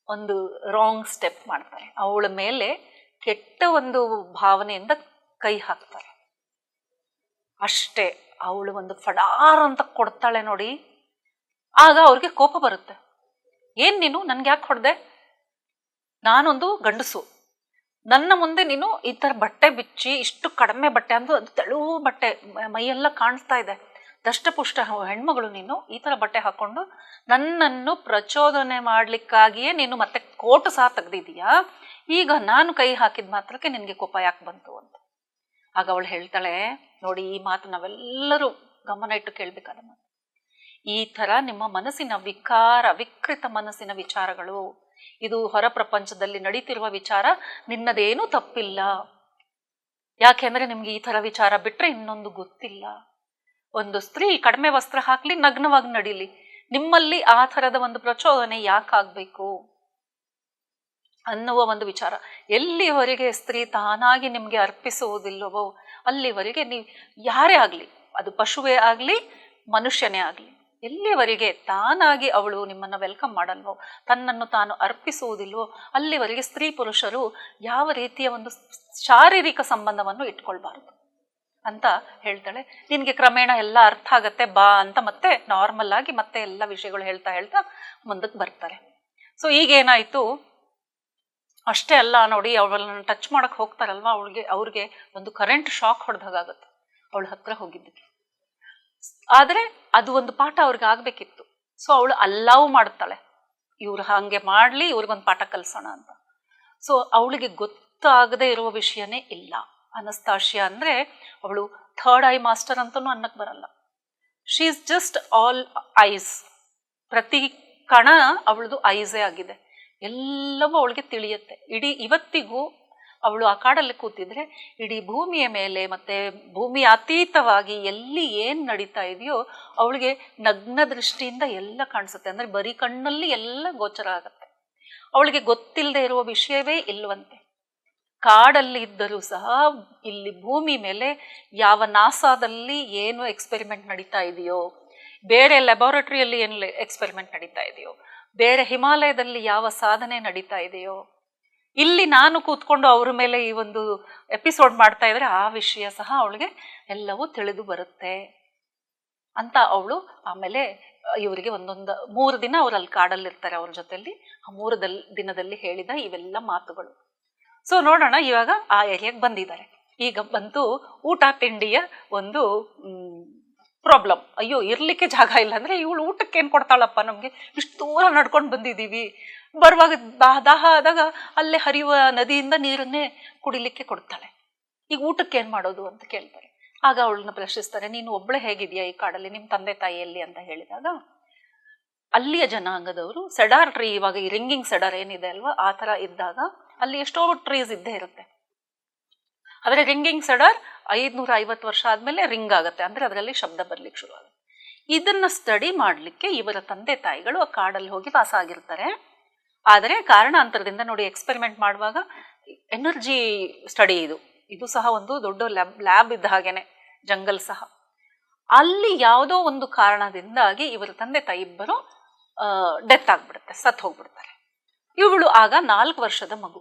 ಒಂದು ರಾಂಗ್ ಸ್ಟೆಪ್ ಮಾಡ್ತಾರೆ. ಅವಳ ಮೇಲೆ ಕೆಟ್ಟ ಒಂದು ಭಾವನೆಯಿಂದ ಕೈ ಹಾಕ್ತಾರೆ. ಅಷ್ಟೇ, ಅವಳು ಒಂದು ಫಡಾರ್ ಅಂತ ಕೊಡ್ತಾಳೆ ನೋಡಿ. ಆಗ ಅವ್ರಿಗೆ ಕೋಪ ಬರುತ್ತೆ. ಏನ್ ನೀನು ನನ್ಗೆ ಯಾಕೆ ಹೊಡೆದೆ? ನಾನೊಂದು ಗಂಡಸು, ನನ್ನ ಮುಂದೆ ನೀನು ಈ ಥರ ಬಟ್ಟೆ ಬಿಚ್ಚಿ, ಇಷ್ಟು ಕಡಿಮೆ ಬಟ್ಟೆ ಅಂದ್ರೆ ಅದು ತೆಳು ಬಟ್ಟೆ, ಮೈಯೆಲ್ಲ ಕಾಣಿಸ್ತಾ ಇದೆ, ದಷ್ಟಪುಷ್ಟ ಹೆಣ್ಮಗಳು ನೀನು, ಈ ಥರ ಬಟ್ಟೆ ಹಾಕೊಂಡು ನನ್ನನ್ನು ಪ್ರಚೋದನೆ ಮಾಡ್ಲಿಕ್ಕಾಗಿಯೇ ನೀನು ಮತ್ತೆ ಕೋಟು ಸಹ ತೆಗ್ದಿದೀಯಾ, ಈಗ ನಾನು ಕೈ ಹಾಕಿದ ಮಾತ್ರಕ್ಕೆ ನಿನಗೆ ಕೋಪ ಯಾಕೆ ಬಂತು ಅಂತ. ಆಗ ಅವಳು ಹೇಳ್ತಾಳೆ, ನೋಡಿ ಈ ಮಾತು ನಾವೆಲ್ಲರೂ ಗಮನ ಇಟ್ಟು ಕೇಳ್ಬೇಕಾದ ಮಾತು. ಈ ಥರ ನಿಮ್ಮ ಮನಸ್ಸಿನ ವಿಕೃತ ಮನಸ್ಸಿನ ವಿಚಾರಗಳು, ಇದು ಹೊರ ಪ್ರಪಂಚದಲ್ಲಿ ನಡೀತಿರುವ ವಿಚಾರ, ನಿನ್ನದೇನೂ ತಪ್ಪಿಲ್ಲ. ಯಾಕೆಂದ್ರೆ ನಿಮ್ಗೆ ಈ ಥರ ವಿಚಾರ ಬಿಟ್ರೆ ಇನ್ನೊಂದು ಗೊತ್ತಿಲ್ಲ. ಒಂದು ಸ್ತ್ರೀ ಕಡಿಮೆ ವಸ್ತ್ರ ಹಾಕ್ಲಿ, ನಗ್ನವಾಗಿ ನಡೀಲಿ, ನಿಮ್ಮಲ್ಲಿ ಆ ಥರದ ಒಂದು ಪ್ರಚೋದನೆ ಯಾಕಾಗ್ಬೇಕು ಅನ್ನುವ ಒಂದು ವಿಚಾರ. ಎಲ್ಲಿವರೆಗೆ ಸ್ತ್ರೀ ತಾನಾಗಿ ನಿಮ್ಗೆ ಅರ್ಪಿಸುವುದಿಲ್ಲವೋ ಅಲ್ಲಿವರೆಗೆ ನೀವು ಯಾರೇ ಆಗ್ಲಿ, ಅದು ಪಶುವೇ ಆಗ್ಲಿ ಮನುಷ್ಯನೇ ಆಗ್ಲಿ, ಎಲ್ಲಿವರೆಗೆ ತಾನಾಗಿ ಅವಳು ನಿಮ್ಮನ್ನ ವೆಲ್ಕಮ್ ಮಾಡಲ್ವೋ, ತನ್ನನ್ನು ತಾನು ಅರ್ಪಿಸುವುದಿಲ್ವೋ, ಅಲ್ಲಿವರೆಗೆ ಸ್ತ್ರೀ ಪುರುಷರು ಯಾವ ರೀತಿಯ ಒಂದು ಶಾರೀರಿಕ ಸಂಬಂಧವನ್ನು ಇಟ್ಕೊಳ್ಬಾರ್ದು ಅಂತ ಹೇಳ್ತಾಳೆ. ನಿನ್ಗೆ ಕ್ರಮೇಣ ಎಲ್ಲ ಅರ್ಥ ಆಗತ್ತೆ ಬಾ ಅಂತ ಮತ್ತೆ ನಾರ್ಮಲ್ ಆಗಿ ಮತ್ತೆ ಎಲ್ಲ ವಿಷಯಗಳು ಹೇಳ್ತಾ ಮುಂದಕ್ಕೆ ಬರ್ತಾರೆ. ಸೊ ಈಗೇನಾಯ್ತು, ಅಷ್ಟೇ ಅಲ್ಲ ನೋಡಿ, ಅವಳನ್ನ ಟಚ್ ಮಾಡಕ್ ಹೋಗ್ತಾರಲ್ವಾ, ಅವ್ರಿಗೆ ಒಂದು ಕರೆಂಟ್ ಶಾಕ್ ಹೊಡೆದಾಗತ್ತೆ ಅವಳ ಹತ್ರ ಹೋಗಿದ್ದಕ್ಕೆ. ಆದ್ರೆ ಅದು ಒಂದು ಪಾಠ ಅವ್ರಿಗೆ ಆಗ್ಬೇಕಿತ್ತು. ಸೊ ಅವಳು ಅಲ್ಲಾವು ಮಾಡ್ತಾಳೆ, ಇವ್ರು ಹಂಗೆ ಮಾಡ್ಲಿ, ಇವ್ರಿಗೊಂದು ಪಾಠ ಕಲ್ಸೋಣ ಅಂತ. ಸೊ ಅವಳಿಗೆ ಗೊತ್ತಾಗದೆ ಇರುವ ವಿಷಯನೇ ಇಲ್ಲ. ಅನಸ್ತಾಶಿಯಾ ಅಂದ್ರೆ ಅವಳು ಥರ್ಡ್ ಐ ಮಾಸ್ಟರ್ ಅಂತನೂ ಅನ್ನಕ್ ಬರಲ್ಲ. She is just all ice. ಪ್ರತಿ ಕಣ ಅವಳದು ಐಸೇ ಆಗಿದೆ, ಎಲ್ಲವೂ ಅವಳಿಗೆ ತಿಳಿಯುತ್ತೆ. ಇವತ್ತಿಗೂ ಅವಳು ಆ ಕಾಡಲ್ಲಿ ಕೂತಿದ್ರೆ ಇಡೀ ಭೂಮಿಯ ಮೇಲೆ ಮತ್ತೆ ಭೂಮಿಯ ಅತೀತವಾಗಿ ಎಲ್ಲಿ ಏನ್ ನಡೀತಾ ಇದೆಯೋ ಅವಳಿಗೆ ನಗ್ನ ದೃಷ್ಟಿಯಿಂದ ಎಲ್ಲ ಕಾಣಿಸುತ್ತೆ. ಅಂದ್ರೆ ಬರೀ ಕಣ್ಣಲ್ಲಿ ಎಲ್ಲ ಗೋಚರ ಆಗತ್ತೆ. ಅವಳಿಗೆ ಗೊತ್ತಿಲ್ಲದೆ ಇರುವ ವಿಷಯವೇ ಇಲ್ವಂತೆ. ಕಾಡಲ್ಲಿ ಇದ್ದರೂ ಸಹ ಇಲ್ಲಿ ಭೂಮಿ ಮೇಲೆ ಯಾವ ನಾಸಾದಲ್ಲಿ ಏನು ಎಕ್ಸ್ಪೆರಿಮೆಂಟ್ ನಡೀತಾ ಇದೆಯೋ, ಬೇರೆ ಲ್ಯಾಬೋರೇಟರಿಯಲ್ಲಿ ಏನು ಎಕ್ಸ್ಪೆರಿಮೆಂಟ್ ನಡೀತಾ ಇದೆಯೋ, ಬೇರೆ ಹಿಮಾಲಯದಲ್ಲಿ ಯಾವ ಸಾಧನೆ ನಡೀತಾ ಇದೆಯೋ, ಇಲ್ಲಿ ನಾನು ಕೂತ್ಕೊಂಡು ಅವ್ರ ಮೇಲೆ ಈ ಒಂದು ಎಪಿಸೋಡ್ ಮಾಡ್ತಾ ಇದ್ರೆ ಆ ವಿಷಯ ಸಹ ಅವಳಿಗೆ ಎಲ್ಲವೂ ತಿಳಿದು ಬರುತ್ತೆ ಅಂತ ಅವಳು ಆಮೇಲೆ ಇವರಿಗೆ 3 ದಿನ ಅವ್ರು ಅಲ್ಲಿ ಕಾಡಲ್ಲಿರ್ತಾರೆ ಅವ್ರ ಜೊತೆಲಿ. ಆ 3 ದಿನದಲ್ಲಿ ಹೇಳಿದ ಇವೆಲ್ಲ ಮಾತುಗಳು. ಸೊ ನೋಡೋಣ, ಇವಾಗ ಆ ಏರಿಯಾಗೆ ಬಂದಿದ್ದಾರೆ. ಈಗ ಬಂತು ಊಟ ತಿಂಡಿಯ ಒಂದು ಪ್ರಾಬ್ಲಮ್. ಅಯ್ಯೋ, ಇರ್ಲಿಕ್ಕೆ ಜಾಗ ಇಲ್ಲ ಅಂದ್ರೆ ಇವಳು ಊಟಕ್ಕೆ ಏನ್ ಕೊಡ್ತಾಳಪ್ಪ, ನಮ್ಗೆ ಇಷ್ಟು ದೂರ ನಡ್ಕೊಂಡು ಬಂದಿದ್ದೀವಿ, ಬರುವಾಗ ದಾಹ ಆದಾಗ ಅಲ್ಲೇ ಹರಿಯುವ ನದಿಯಿಂದ ನೀರನ್ನೇ ಕುಡಿಲಿಕ್ಕೆ ಕೊಡ್ತಾಳೆ, ಈಗ ಊಟಕ್ಕೆ ಏನ್ ಮಾಡೋದು ಅಂತ ಕೇಳ್ತಾರೆ. ಆಗ ಅವಳನ್ನ ಪ್ರಶ್ನಿಸ್ತಾರೆ, ನೀನು ಒಬ್ಳೆ ಹೇಗಿದ್ಯಾ ಈ ಕಾಡಲ್ಲಿ, ನಿಮ್ ತಂದೆ ತಾಯಿಯಲ್ಲಿ ಅಂತ ಹೇಳಿದಾಗ ಅಲ್ಲಿಯ ಜನಾಂಗದವರು ಸೆಡಾರ್ ಟ್ರೀ, ಇವಾಗ ಈ ರಿಂಗಿಂಗ್ ಸೆಡಾರ್ ಏನಿದೆ ಅಲ್ವಾ, ಆ ತರ ಇದ್ದಾಗ ಅಲ್ಲಿ ಎಷ್ಟೋ ಟ್ರೀಸ್ ಇದ್ದೇ ಇರುತ್ತೆ. ಆದ್ರೆ ರಿಂಗಿಂಗ್ ಸೆಡಾರ್ 550 ವರ್ಷ ಆದ್ಮೇಲೆ ರಿಂಗ್ ಆಗತ್ತೆ, ಅಂದ್ರೆ ಅದರಲ್ಲಿ ಶಬ್ದ ಬರ್ಲಿಕ್ಕೆ ಶುರು ಆಗುತ್ತೆ. ಇದನ್ನ ಸ್ಟಡಿ ಮಾಡ್ಲಿಕ್ಕೆ ಇವರ ತಂದೆ ತಾಯಿಗಳು ಆ ಕಾಡಲ್ಲಿ ಹೋಗಿ ವಾಸ ಆಗಿರ್ತಾರೆ. ಆದರೆ ಕಾರಣಾಂತರದಿಂದ ನೋಡಿ, ಎಕ್ಸ್ಪೆರಿಮೆಂಟ್ ಮಾಡುವಾಗ ಎನರ್ಜಿ ಸ್ಟಡಿ ಇದು ಸಹ ಒಂದು ದೊಡ್ಡ ಲ್ಯಾಬ್ ಇದ್ದ ಹಾಗೇನೆ, ಜಂಗಲ್ ಸಹ. ಅಲ್ಲಿ ಯಾವುದೋ ಒಂದು ಕಾರಣದಿಂದಾಗಿ ಇವರ ತಂದೆ ತಾಯಿ ಇಬ್ಬರು ಡೆತ್ ಆಗ್ಬಿಡುತ್ತೆ, ಸತ್ ಹೋಗ್ಬಿಡ್ತಾರೆ. ಇವಳು ಆಗ 4 ವರ್ಷದ ಮಗು.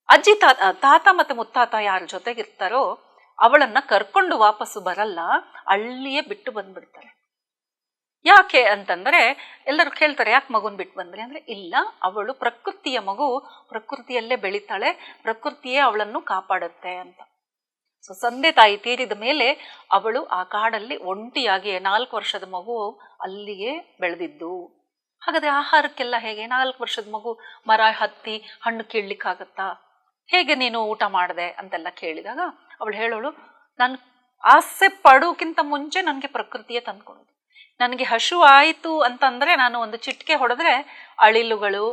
ಅಜ್ಜಿ ತಾತ ಮತ್ತೆ ಮುತ್ತಾತ ಯಾರ ಜೊತೆಗಿರ್ತಾರೋ ಅವಳನ್ನ ಕರ್ಕೊಂಡು ವಾಪಸ್ಸು ಬರಲ್ಲ, ಅಲ್ಲಿಯೇ ಬಿಟ್ಟು ಬಂದ್ಬಿಡ್ತಾರೆ. ಯಾಕೆ ಅಂತಂದ್ರೆ ಎಲ್ಲರೂ ಕೇಳ್ತಾರೆ, ಯಾಕೆ ಮಗುನ್ ಬಿಟ್ಟು ಬಂದ್ರಿ ಅಂದ್ರೆ, ಇಲ್ಲ, ಅವಳು ಪ್ರಕೃತಿಯ ಮಗು, ಪ್ರಕೃತಿಯಲ್ಲೇ ಬೆಳಿತಾಳೆ, ಪ್ರಕೃತಿಯೇ ಅವಳನ್ನು ಕಾಪಾಡುತ್ತೆ ಅಂತ. ಸೊ ತಂದೆ ತಾಯಿ ತೀರಿದ ಮೇಲೆ ಅವಳು ಆ ಕಾಡಲ್ಲಿ ಒಂಟಿಯಾಗಿ 4 ವರ್ಷದ ಮಗು ಅಲ್ಲಿಗೆ ಬೆಳೆದಿದ್ದು. ಹಾಗಾದ್ರೆ ಆಹಾರಕ್ಕೆಲ್ಲ ಹೇಗೆ? 4 ವರ್ಷದ ಮಗು ಮರ ಹತ್ತಿ ಹಣ್ಣು ಕೀಳ್ಲಿಕ್ಕಾಗತ್ತಾ? ಹೇಗೆ ನೀನು ಊಟ ಮಾಡಿದೆ ಅಂತೆಲ್ಲ ಕೇಳಿದಾಗ ಅವಳು ಹೇಳೋಳು, ನಾನು ಆಸೆ ಪಡೋಕ್ಕಿಂತ ಮುಂಚೆ ನನಗೆ ಪ್ರಕೃತಿಯೇ ತಂದ್ಕೊಡೋದು. ನನಗೆ ಹಶು ಆಯಿತು ಅಂತಂದ್ರೆ ನಾನು ಒಂದು ಚಿಟಿಕೆ ಹೊಡೆದ್ರೆ ಅಳಿಲುಗಳು,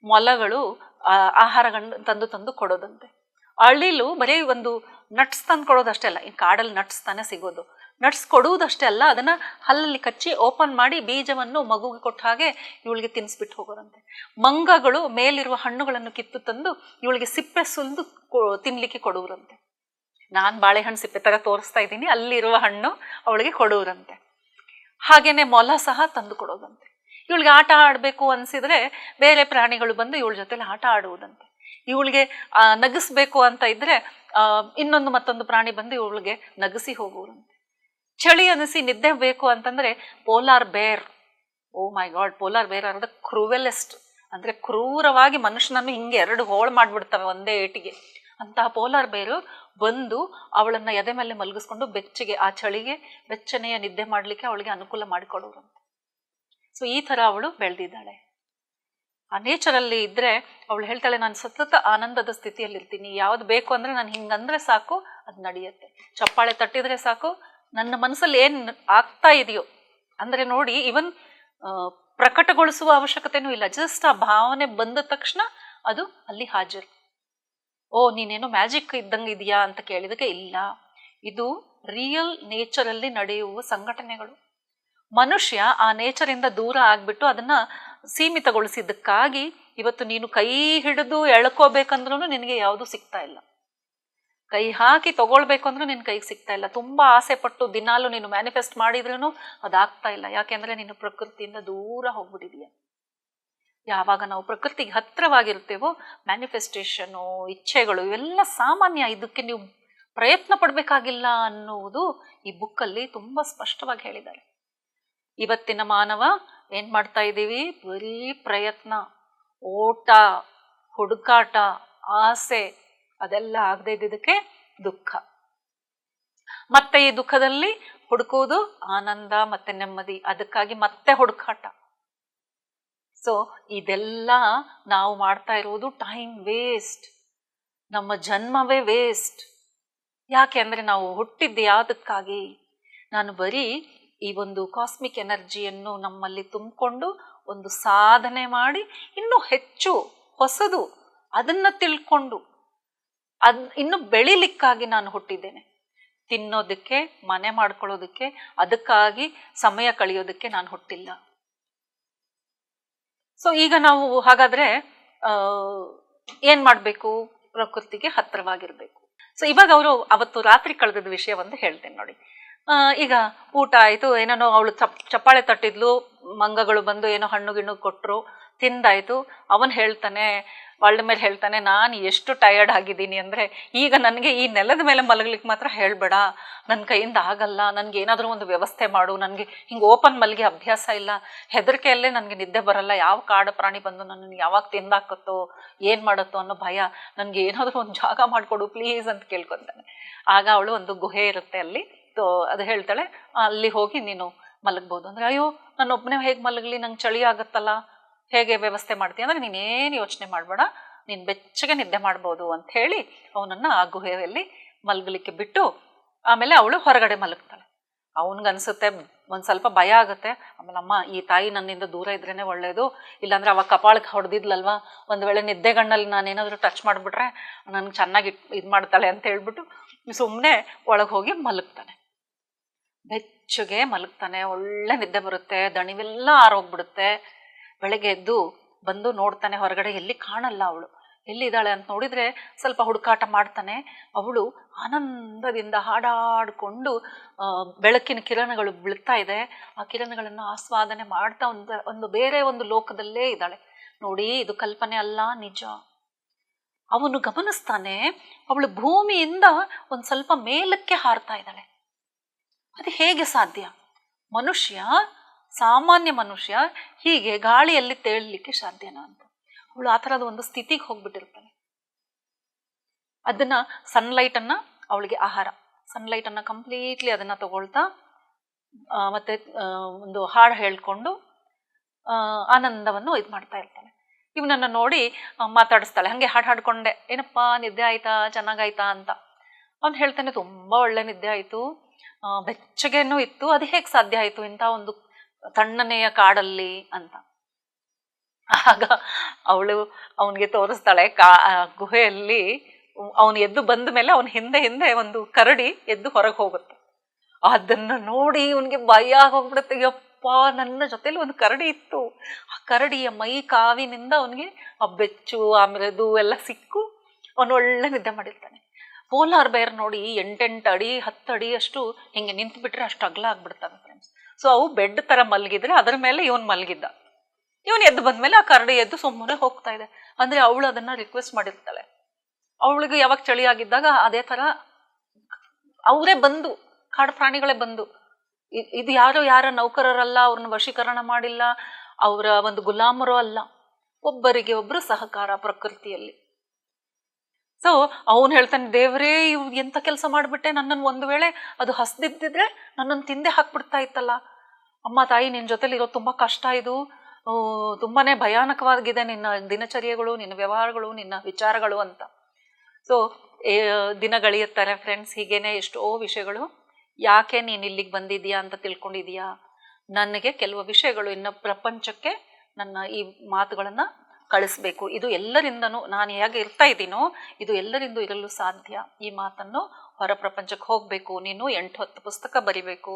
ಮೊಲಗಳು ಆಹಾರಗಳನ್ನು ತಂದು ತಂದು ಕೊಡೋದಂತೆ. ಅಳಿಲು ಬರೀ ಒಂದು ನಟ್ಸ್ ತಂದು ಕೊಡೋದಷ್ಟೇ ಅಲ್ಲ, ಈ ಕಾಡಲ್ಲಿ ನಟ್ಸ್ ತಾನೇ ಸಿಗೋದು, ನಟ್ಸ್ ಕೊಡುವುದಷ್ಟೇ ಅಲ್ಲ, ಅದನ್ನ ಹಲ್ಲಲ್ಲಿ ಕಚ್ಚಿ ಓಪನ್ ಮಾಡಿ ಬೀಜವನ್ನು ಮಗುಗೆ ಕೊಟ್ಟ ಹಾಗೆ ಇವಳಿಗೆ ತಿನ್ನಿಸ್ಬಿಟ್ಟು ಹೋಗೋದಂತೆ. ಮಂಗಗಳು ಮೇಲಿರುವ ಹಣ್ಣುಗಳನ್ನು ಕಿತ್ತು ತಂದು ಇವಳಿಗೆ ಸಿಪ್ಪೆ ಸುಲಿದು ತಿನ್ಲಿಕ್ಕೆ ಕೊಡುವರಂತೆ. ನಾನು ಬಾಳೆಹಣ್ಣು ಸಿಪ್ಪೆ ತರ ತೋರಿಸ್ತಾ ಇದ್ದೀನಿ, ಅಲ್ಲಿರುವ ಹಣ್ಣು ಅವಳಿಗೆ ಕೊಡುವರಂತೆ. ಹಾಗೇನೆ ಮೊಲ ಸಹ ತಂದು ಕೊಡೋದಂತೆ. ಇವಳಿಗೆ ಆಟ ಆಡಬೇಕು ಅನ್ಸಿದ್ರೆ ಬೇರೆ ಪ್ರಾಣಿಗಳು ಬಂದು ಇವಳ ಜೊತೆಲಿ ಆಟ ಆಡುವುದಂತೆ. ಇವಳಿಗೆ ನಗಿಸ್ಬೇಕು ಅಂತ ಇದ್ರೆ ಇನ್ನೊಂದು ಮತ್ತೊಂದು ಪ್ರಾಣಿ ಬಂದು ಇವಳಿಗೆ ನಗಿಸಿ ಹೋಗುವುದಂತೆ. ಚಳಿ ಅನಿಸಿ ನಿದ್ದೆ ಬೇಕು ಅಂತಂದ್ರೆ ಪೋಲಾರ್ ಬೇರ್, ಓ ಮೈ ಗಾಡ್, ಪೋಲಾರ್ ಬೇರ್ ಆರ್ ದ ಕ್ರೂವೆಲೆಸ್ಟ್, ಅಂದ್ರೆ ಕ್ರೂರವಾಗಿ ಮನುಷ್ಯನನ್ನು ಹಿಂಗೆ 2 ಹೋಳು ಮಾಡ್ಬಿಡ್ತವೆ ಒಂದೇ ಏಟಿಗೆ. ಅಂತಹ ಪೋಲಾರ್ ಬೇರು ಬಂದು ಅವಳನ್ನ ಎದೆ ಮೇಲೆ ಮಲಗಿಸ್ಕೊಂಡು ಬೆಚ್ಚಗೆ ಆ ಚಳಿಗೆ ಬೆಚ್ಚನೆಯ ನಿದ್ದೆ ಮಾಡ್ಲಿಕ್ಕೆ ಅವಳಿಗೆ ಅನುಕೂಲ ಮಾಡಿಕೊಡುವಂತೆ. ಸೊ ಈ ತರ ಅವಳು ಬೆಳೆದಿದ್ದಾಳೆ. ಆ ನೇಚರಲ್ಲಿ ಇದ್ರೆ ಅವಳು ಹೇಳ್ತಾಳೆ, ನಾನು ಸತತ ಆನಂದದ ಸ್ಥಿತಿಯಲ್ಲಿ ಇರ್ತೀನಿ. ಯಾವ್ದು ಬೇಕು ಅಂದ್ರೆ ನಾನು ಹಿಂಗಂದ್ರೆ ಸಾಕು, ಅದು ನಡೆಯುತ್ತೆ. ಚಪ್ಪಾಳೆ ತಟ್ಟಿದ್ರೆ ಸಾಕು, ನನ್ನ ಮನಸ್ಸಲ್ಲಿ ಏನ್ ಆಗ್ತಾ ಇದೆಯೋ ಅಂದ್ರೆ ನೋಡಿ, ಇವನ್ ಪ್ರಕಟಗೊಳಿಸುವ ಅವಶ್ಯಕತೆನೂ ಇಲ್ಲ, ಜಸ್ಟ್ ಆ ಭಾವನೆ ಬಂದ ತಕ್ಷಣ ಅದು ಅಲ್ಲಿ ಹಾಜರು. ಓ ನೀನೇನೋ ಮ್ಯಾಜಿಕ್ ಇದ್ದಂಗೆ ಇದೆಯಾ ಅಂತ ಕೇಳಿದಕ್ಕೆ ಇಲ್ಲ, ಇದು ರಿಯಲ್ ನೇಚರಲ್ಲಿ ನಡೆಯುವ ಸಂಘಟನೆಗಳು. ಮನುಷ್ಯ ಆ ನೇಚರಿಂದ ದೂರ ಆಗ್ಬಿಟ್ಟು ಅದನ್ನ ಸೀಮಿತಗೊಳಿಸಿದ್ದಕ್ಕಾಗಿ ಇವತ್ತು ನೀನು ಕೈ ಹಿಡಿದು ಎಳ್ಕೋಬೇಕಂದ್ರೂ ನಿನಗೆ ಯಾವುದು ಸಿಗ್ತಾ ಇಲ್ಲ, ಕೈ ಹಾಕಿ ತಗೊಳ್ಬೇಕು ಅಂದ್ರೂ ನಿನ್ ಕೈಗೆ ಸಿಗ್ತಾ ಇಲ್ಲ. ತುಂಬಾ ಆಸೆ ಪಟ್ಟು ದಿನಾಲು ನೀನು ಮ್ಯಾನಿಫೆಸ್ಟ್ ಮಾಡಿದ್ರೂ ಅದಾಗ್ತಾ ಇಲ್ಲ. ಯಾಕೆಂದ್ರೆ ನೀನು ಪ್ರಕೃತಿಯಿಂದ ದೂರ ಹೋಗ್ಬಿಟ್ಟಿದೀಯ. ಯಾವಾಗ ನಾವು ಪ್ರಕೃತಿಗೆ ಹತ್ರವಾಗಿರ್ತೇವೋ ಮ್ಯಾನಿಫೆಸ್ಟೇಷನು, ಇಚ್ಛೆಗಳು ಇವೆಲ್ಲ ಸಾಮಾನ್ಯ. ಇದಕ್ಕೆ ನೀವು ಪ್ರಯತ್ನ ಪಡ್ಬೇಕಾಗಿಲ್ಲ ಅನ್ನುವುದು ಈ ಬುಕ್ಕಲ್ಲಿ ತುಂಬಾ ಸ್ಪಷ್ಟವಾಗಿ ಹೇಳಿದ್ದಾರೆ. ಇವತ್ತಿನ ಮಾನವ ಏನ್ ಮಾಡ್ತಾ ಇದ್ದೀವಿ? ಬರೀ ಪ್ರಯತ್ನ, ಓಟ, ಹುಡುಕಾಟ, ಆಸೆ, ಅದೆಲ್ಲ ಆಗದೆ ಇದ್ದಿದ್ದಕ್ಕೆ ದುಃಖ. ಮತ್ತೆ ಈ ದುಃಖದಲ್ಲಿ ಹುಡುಕುವುದು ಆನಂದ ಮತ್ತೆ ನೆಮ್ಮದಿ, ಅದಕ್ಕಾಗಿ ಮತ್ತೆ ಹುಡುಕಾಟ. ಸೊ ಇದೆಲ್ಲ ನಾವು ಮಾಡ್ತಾ ಇರುವುದು ಟೈಮ್ ವೇಸ್ಟ್, ನಮ್ಮ ಜನ್ಮವೇ ವೇಸ್ಟ್. ಯಾಕೆ ಅಂದ್ರೆ ನಾವು ಹುಟ್ಟಿದ್ದು ಯಾವುದಕ್ಕಾಗಿ? ನಾನು ಬರೀ ಈ ಒಂದು ಕಾಸ್ಮಿಕ್ ಎನರ್ಜಿಯನ್ನು ನಮ್ಮಲ್ಲಿ ತುಂಬಿಕೊಂಡು ಒಂದು ಸಾಧನೆ ಮಾಡಿ ಇನ್ನೂ ಹೆಚ್ಚು ಹೊಸದು ಅದನ್ನ ತಿಳ್ಕೊಂಡು ಇನ್ನು ಬೆಳಿಲಿಕ್ಕಾಗಿ ನಾನು ಹುಟ್ಟಿದ್ದೇನೆ. ತಿನ್ನೋದಕ್ಕೆ, ಮನೆ ಮಾಡ್ಕೊಳ್ಳೋದಕ್ಕೆ, ಅದಕ್ಕಾಗಿ ಸಮಯ ಕಳೆಯೋದಕ್ಕೆ ನಾನು ಹುಟ್ಟಿಲ್ಲ. ಸೊ ಈಗ ನಾವು ಹಾಗಾದ್ರೆ ಏನ್ ಮಾಡ್ಬೇಕು? ಪ್ರಕೃತಿಗೆ ಹತ್ತಿರವಾಗಿರ್ಬೇಕು. ಸೊ ಇವಾಗ ಅವರು ಅವತ್ತು ರಾತ್ರಿ ಕಳೆದ ವಿಷಯ ಒಂದು ಹೇಳ್ತೇನೆ ನೋಡಿ. ಈಗ ಊಟ ಆಯ್ತು, ಏನೇನೋ ಅವಳು ಚಪ್ಪಾಳೆ ತಟ್ಟಿದ್ಲು, ಮಂಗಗಳು ಬಂದು ಏನೋ ಹಣ್ಣು ಗಿಣ್ಣು ಕೊಟ್ರು, ತಿಂದಾಯ್ತು. ಅವನ್ ಹೇಳ್ತಾನೆ, ಒಳ್ಳೆ ಮೇಲೆ ಹೇಳ್ತಾನೆ, ನಾನು ಎಷ್ಟು ಟಯರ್ಡ್ ಆಗಿದ್ದೀನಿ ಅಂದ್ರೆ ಈಗ ನನಗೆ ಈ ನೆಲದ ಮೇಲೆ ಮಲಗ್ಲಿಕ್ಕೆ ಮಾತ್ರ ಹೇಳ್ಬೇಡ, ನನ್ನ ಕೈಯಿಂದ ಆಗಲ್ಲ, ನನ್ಗೆ ಏನಾದ್ರೂ ಒಂದು ವ್ಯವಸ್ಥೆ ಮಾಡು, ನನಗೆ ಹಿಂಗೆ ಓಪನ್ ಮಲಗಿ ಅಭ್ಯಾಸ ಇಲ್ಲ, ಹೆದರಿಕೆಯಲ್ಲೇ ನನಗೆ ನಿದ್ದೆ ಬರಲ್ಲ, ಯಾವ ಕಾಡು ಪ್ರಾಣಿ ಬಂದು ನನ್ನನ್ನು ಯಾವಾಗ ತಿಂದಾಕತ್ತೋ ಏನ್ ಮಾಡತ್ತೋ ಅನ್ನೋ ಭಯ, ನನ್ಗೆ ಏನಾದ್ರೂ ಒಂದು ಜಾಗ ಮಾಡ್ಕೊಡು ಪ್ಲೀಸ್ ಅಂತ ಕೇಳ್ಕೊತಾನೆ. ಆಗ ಅವಳು ಒಂದು ಗುಹೆ ಇರುತ್ತೆ ಅಲ್ಲಿ, ಅದು ಹೇಳ್ತಾಳೆ ಅಲ್ಲಿ ಹೋಗಿ ನೀನು ಮಲಗ್ಬೋದು ಅಂದ್ರೆ, ಅಯ್ಯೋ ನನ್ನೊಬ್ಬನೇ ಹೇಗೆ ಮಲಗಲಿ, ನಂಗೆ ಚಳಿ ಆಗತ್ತಲ್ಲ, ಹೇಗೆ ವ್ಯವಸ್ಥೆ ಮಾಡ್ತೀಯ ಅಂದ್ರೆ ನೀನೇನು ಯೋಚನೆ ಮಾಡಬೇಡ, ನೀನು ಬೆಚ್ಚಗೆ ನಿದ್ದೆ ಮಾಡ್ಬೋದು ಅಂತ ಹೇಳಿ ಅವನನ್ನ ಆ ಗುಹೆಯಲ್ಲಿ ಮಲಗಲಿಕ್ಕೆ ಬಿಟ್ಟು ಆಮೇಲೆ ಅವಳು ಹೊರಗಡೆ ಮಲಗ್ತಾಳೆ. ಅವನಿಗನ್ಸುತ್ತೆ ಒಂದ್ ಸ್ವಲ್ಪ ಭಯ ಆಗುತ್ತೆ. ಆಮೇಲೆ ಅಮ್ಮ ಈ ತಾಯಿ ನನ್ನಿಂದ ದೂರ ಇದ್ರೇನೆ ಒಳ್ಳೇದು, ಇಲ್ಲಾಂದ್ರೆ ಅವಾಗ ಕಪಾಳಕ್ಕೆ ಹೊಡೆದಿದ್ಲಲ್ವಾ, ಒಂದ್ ವೇಳೆ ನಿದ್ದೆಗಣ್ಣಲ್ಲಿ ನಾನೇನಾದ್ರೂ ಟಚ್ ಮಾಡ್ಬಿಟ್ರೆ ನನ್ಗೆ ಚೆನ್ನಾಗಿ ಇದು ಮಾಡ್ತಾಳೆ ಅಂತ ಹೇಳ್ಬಿಟ್ಟು ಸುಮ್ಮನೆ ಒಳಗೆ ಹೋಗಿ ಮಲಗ್ತಾನೆ. ಬೆಚ್ಚಗೆ ಮಲಗ್ತಾನೆ, ಒಳ್ಳೆ ನಿದ್ದೆ ಬರುತ್ತೆ, ದಣಿವೆಲ್ಲ ಆರೋಗ್ಬಿಡುತ್ತೆ. ಬೆಳಗ್ಗೆ ಎದ್ದು ಬಂದು ನೋಡ್ತಾನೆ ಹೊರಗಡೆ, ಎಲ್ಲಿ ಕಾಣಲ್ಲ ಅವಳು, ಎಲ್ಲಿದ್ದಾಳೆ ಅಂತ ನೋಡಿದ್ರೆ ಸ್ವಲ್ಪ ಹುಡುಕಾಟ ಮಾಡ್ತಾನೆ. ಅವಳು ಆನಂದದಿಂದ ಹಾಡಾಡ್ಕೊಂಡು ಬೆಳಕಿನ ಕಿರಣಗಳು ಬೀಳ್ತಾ ಇದೆ, ಆ ಕಿರಣಗಳನ್ನು ಆಸ್ವಾದನೆ ಮಾಡ್ತಾ ಒಂದು ಬೇರೆ ಒಂದು ಲೋಕದಲ್ಲೇ ಇದ್ದಾಳೆ. ನೋಡಿ, ಇದು ಕಲ್ಪನೆ ಅಲ್ಲ, ನಿಜ. ಅವನು ಗಮನಿಸ್ತಾನೆ, ಅವಳು ಭೂಮಿಯಿಂದ ಒಂದ್ ಸ್ವಲ್ಪ ಮೇಲಕ್ಕೆ ಹಾರ್ತಾ ಇದ್ದಾಳೆ. ಅದು ಹೇಗೆ ಸಾಧ್ಯ? ಮನುಷ್ಯ, ಸಾಮಾನ್ಯ ಮನುಷ್ಯ ಹೀಗೆ ಗಾಳಿಯಲ್ಲಿ ತೇಳಲಿಕ್ಕೆ ಸಾಧ್ಯನಾ ಅಂತ. ಅವಳು ಆ ಥರದ ಒಂದು ಸ್ಥಿತಿಗೆ ಹೋಗ್ಬಿಟ್ಟಿರ್ತಾನೆ. ಅದನ್ನ ಸನ್ಲೈಟ್ ಅನ್ನ, ಅವಳಿಗೆ ಆಹಾರ, ಸನ್ಲೈಟ್ ಅನ್ನ ಕಂಪ್ಲೀಟ್ಲಿ ಅದನ್ನ ತಗೊಳ್ತಾ ಮತ್ತೆ ಒಂದು ಹಾಡು ಹೇಳ್ಕೊಂಡು ಆನಂದವನ್ನು ಇದು ಮಾಡ್ತಾ ಇರ್ತಾನೆ. ಇವನನ್ನು ನೋಡಿ ಮಾತಾಡಿಸ್ತಾಳೆ, ಹಾಗೆ ಹಾಡ್ಕೊಂಡೆ, ಏನಪ್ಪ ನಿದ್ದೆ ಆಯ್ತಾ, ಚೆನ್ನಾಗಾಯ್ತಾ ಅಂತ. ಅವ್ನು ಹೇಳ್ತಾನೆ, ತುಂಬ ಒಳ್ಳೆ ನಿದ್ದೆ ಆಯಿತು, ಬೆಚ್ಚಗೇನೂ ಇತ್ತು, ಅದು ಹೇಗೆ ಸಾಧ್ಯ ಆಯಿತು ಇಂಥ ಒಂದು ತಣ್ಣನೆಯ ಕಾಡಲ್ಲಿ ಅಂತ. ಆಗ ಅವಳು ಅವನಿಗೆ ತೋರಿಸ್ತಾಳೆ, ಗುಹೆಯಲ್ಲಿ ಅವನು ಎದ್ದು ಬಂದ ಮೇಲೆ ಅವನ ಹಿಂದೆ ಹಿಂದೆ ಒಂದು ಕರಡಿ ಎದ್ದು ಹೊರಗೆ ಹೋಗುತ್ತೆ. ಅದನ್ನ ನೋಡಿ ಇವನಿಗೆ ಭಯ ಹೋಗ್ಬಿಡುತ್ತೆ, ಯಪ್ಪ ನನ್ನ ಜೊತೆಲಿ ಒಂದು ಕರಡಿ ಇತ್ತು. ಆ ಕರಡಿಯ ಮೈ ಕಾವಿನಿಂದ ಅವನಿಗೆ ಆ ಬೆಚ್ಚು ಆ ಮೃದು ಎಲ್ಲ ಸಿಕ್ಕು ಅವನು ಒಳ್ಳೆ ನಿದ್ದೆ ಮಾಡಿರ್ತಾನೆ. ಪೋಲಾರ್ ಬೇರ್ ನೋಡಿ 8 ಅಡಿ 10 ಅಡಿ ಅಷ್ಟು ಹಿಂಗೆ ನಿಂತು ಬಿಟ್ರೆ ಅಷ್ಟು ಅಗಲ ಆಗ್ಬಿಡ್ತಾವೆ ಫ್ರೆಂಡ್ಸ್. ಸೊ ಅವು ಬೆಡ್ ತರ ಮಲಗಿದ್ರೆ ಅದರ ಮೇಲೆ ಇವನು ಮಲಗಿದ್ದ. ಇವನು ಎದ್ದು ಬಂದ್ಮೇಲೆ ಆ ಕರಡಿ ಎದ್ದು ಸುಮ್ಮನೆ ಹೋಗ್ತಾ ಇದೆ. ಅಂದ್ರೆ ಅವಳು ಅದನ್ನ ರಿಕ್ವೆಸ್ಟ್ ಮಾಡಿರ್ತಾಳೆ. ಅವಳಿಗೆ ಯಾವಾಗ ಚಳಿ ಆಗಿದ್ದಾಗ ಅದೇ ತರ ಅವರೇ ಬಂದು, ಕಾಡು ಪ್ರಾಣಿಗಳೇ ಬಂದು, ಇದು ಯಾರ ನೌಕರರಲ್ಲ, ಅವ್ರನ್ನ ವಶೀಕರಣ ಮಾಡಿಲ್ಲ, ಅವರ ಒಂದು ಗುಲಾಮರು ಅಲ್ಲ, ಒಬ್ಬರಿಗೆ ಒಬ್ರು ಸಹಕಾರ ಪ್ರಕೃತಿಯಲ್ಲಿ. ಸೊ ಅವನು ಹೇಳ್ತಾನೆ, ದೇವರೇ ಇವ್ ಎಂತ ಕೆಲಸ ಮಾಡಿಬಿಟ್ಟೆ, ನನ್ನನ್ನು ಒಂದು ವೇಳೆ ಅದು ಹಸ್ದಿದ್ದಿದ್ರೆ ನನ್ನನ್ನು ತಿಂದೆ ಹಾಕ್ಬಿಡ್ತಾ ಇತ್ತಲ್ಲ. ಅಮ್ಮ ತಾಯಿ, ನಿನ್ನ ಜೊತೆಲಿ ಇರೋದು ತುಂಬ ಕಷ್ಟ, ಇದು ತುಂಬಾನೇ ಭಯಾನಕವಾಗಿದೆ ನಿನ್ನ ದಿನಚರ್ಯಗಳು, ನಿನ್ನ ವ್ಯವಹಾರಗಳು, ನಿನ್ನ ವಿಚಾರಗಳು ಅಂತ. ಸೊ ದಿನಗಳೆಯುತ್ತಾರೆ ಫ್ರೆಂಡ್ಸ್, ಹೀಗೇನೆ ಎಷ್ಟೋ ವಿಷಯಗಳು. ಯಾಕೆ ನೀನು ಇಲ್ಲಿಗೆ ಬಂದಿದ್ಯಾ ಅಂತ ತಿಳ್ಕೊಂಡಿದ್ಯಾ? ನನಗೆ ಕೆಲವು ವಿಷಯಗಳು ಇನ್ನು ಪ್ರಪಂಚಕ್ಕೆ ನನ್ನ ಈ ಮಾತುಗಳನ್ನ ಕಳಿಸ್ಬೇಕು. ಇದು ಎಲ್ಲರಿಂದನೂ, ನಾನು ಹೇಗೆ ಇರ್ತಾ ಇದ್ದೀನೋ ಇದು ಎಲ್ಲರಿಂದೂ ಇರಲು ಸಾಧ್ಯ. ಈ ಮಾತನ್ನು ಹೊರ ಪ್ರಪಂಚಕ್ಕೆ ಹೋಗಬೇಕು, ನೀನು 8-10 ಪುಸ್ತಕ ಬರಿಬೇಕು.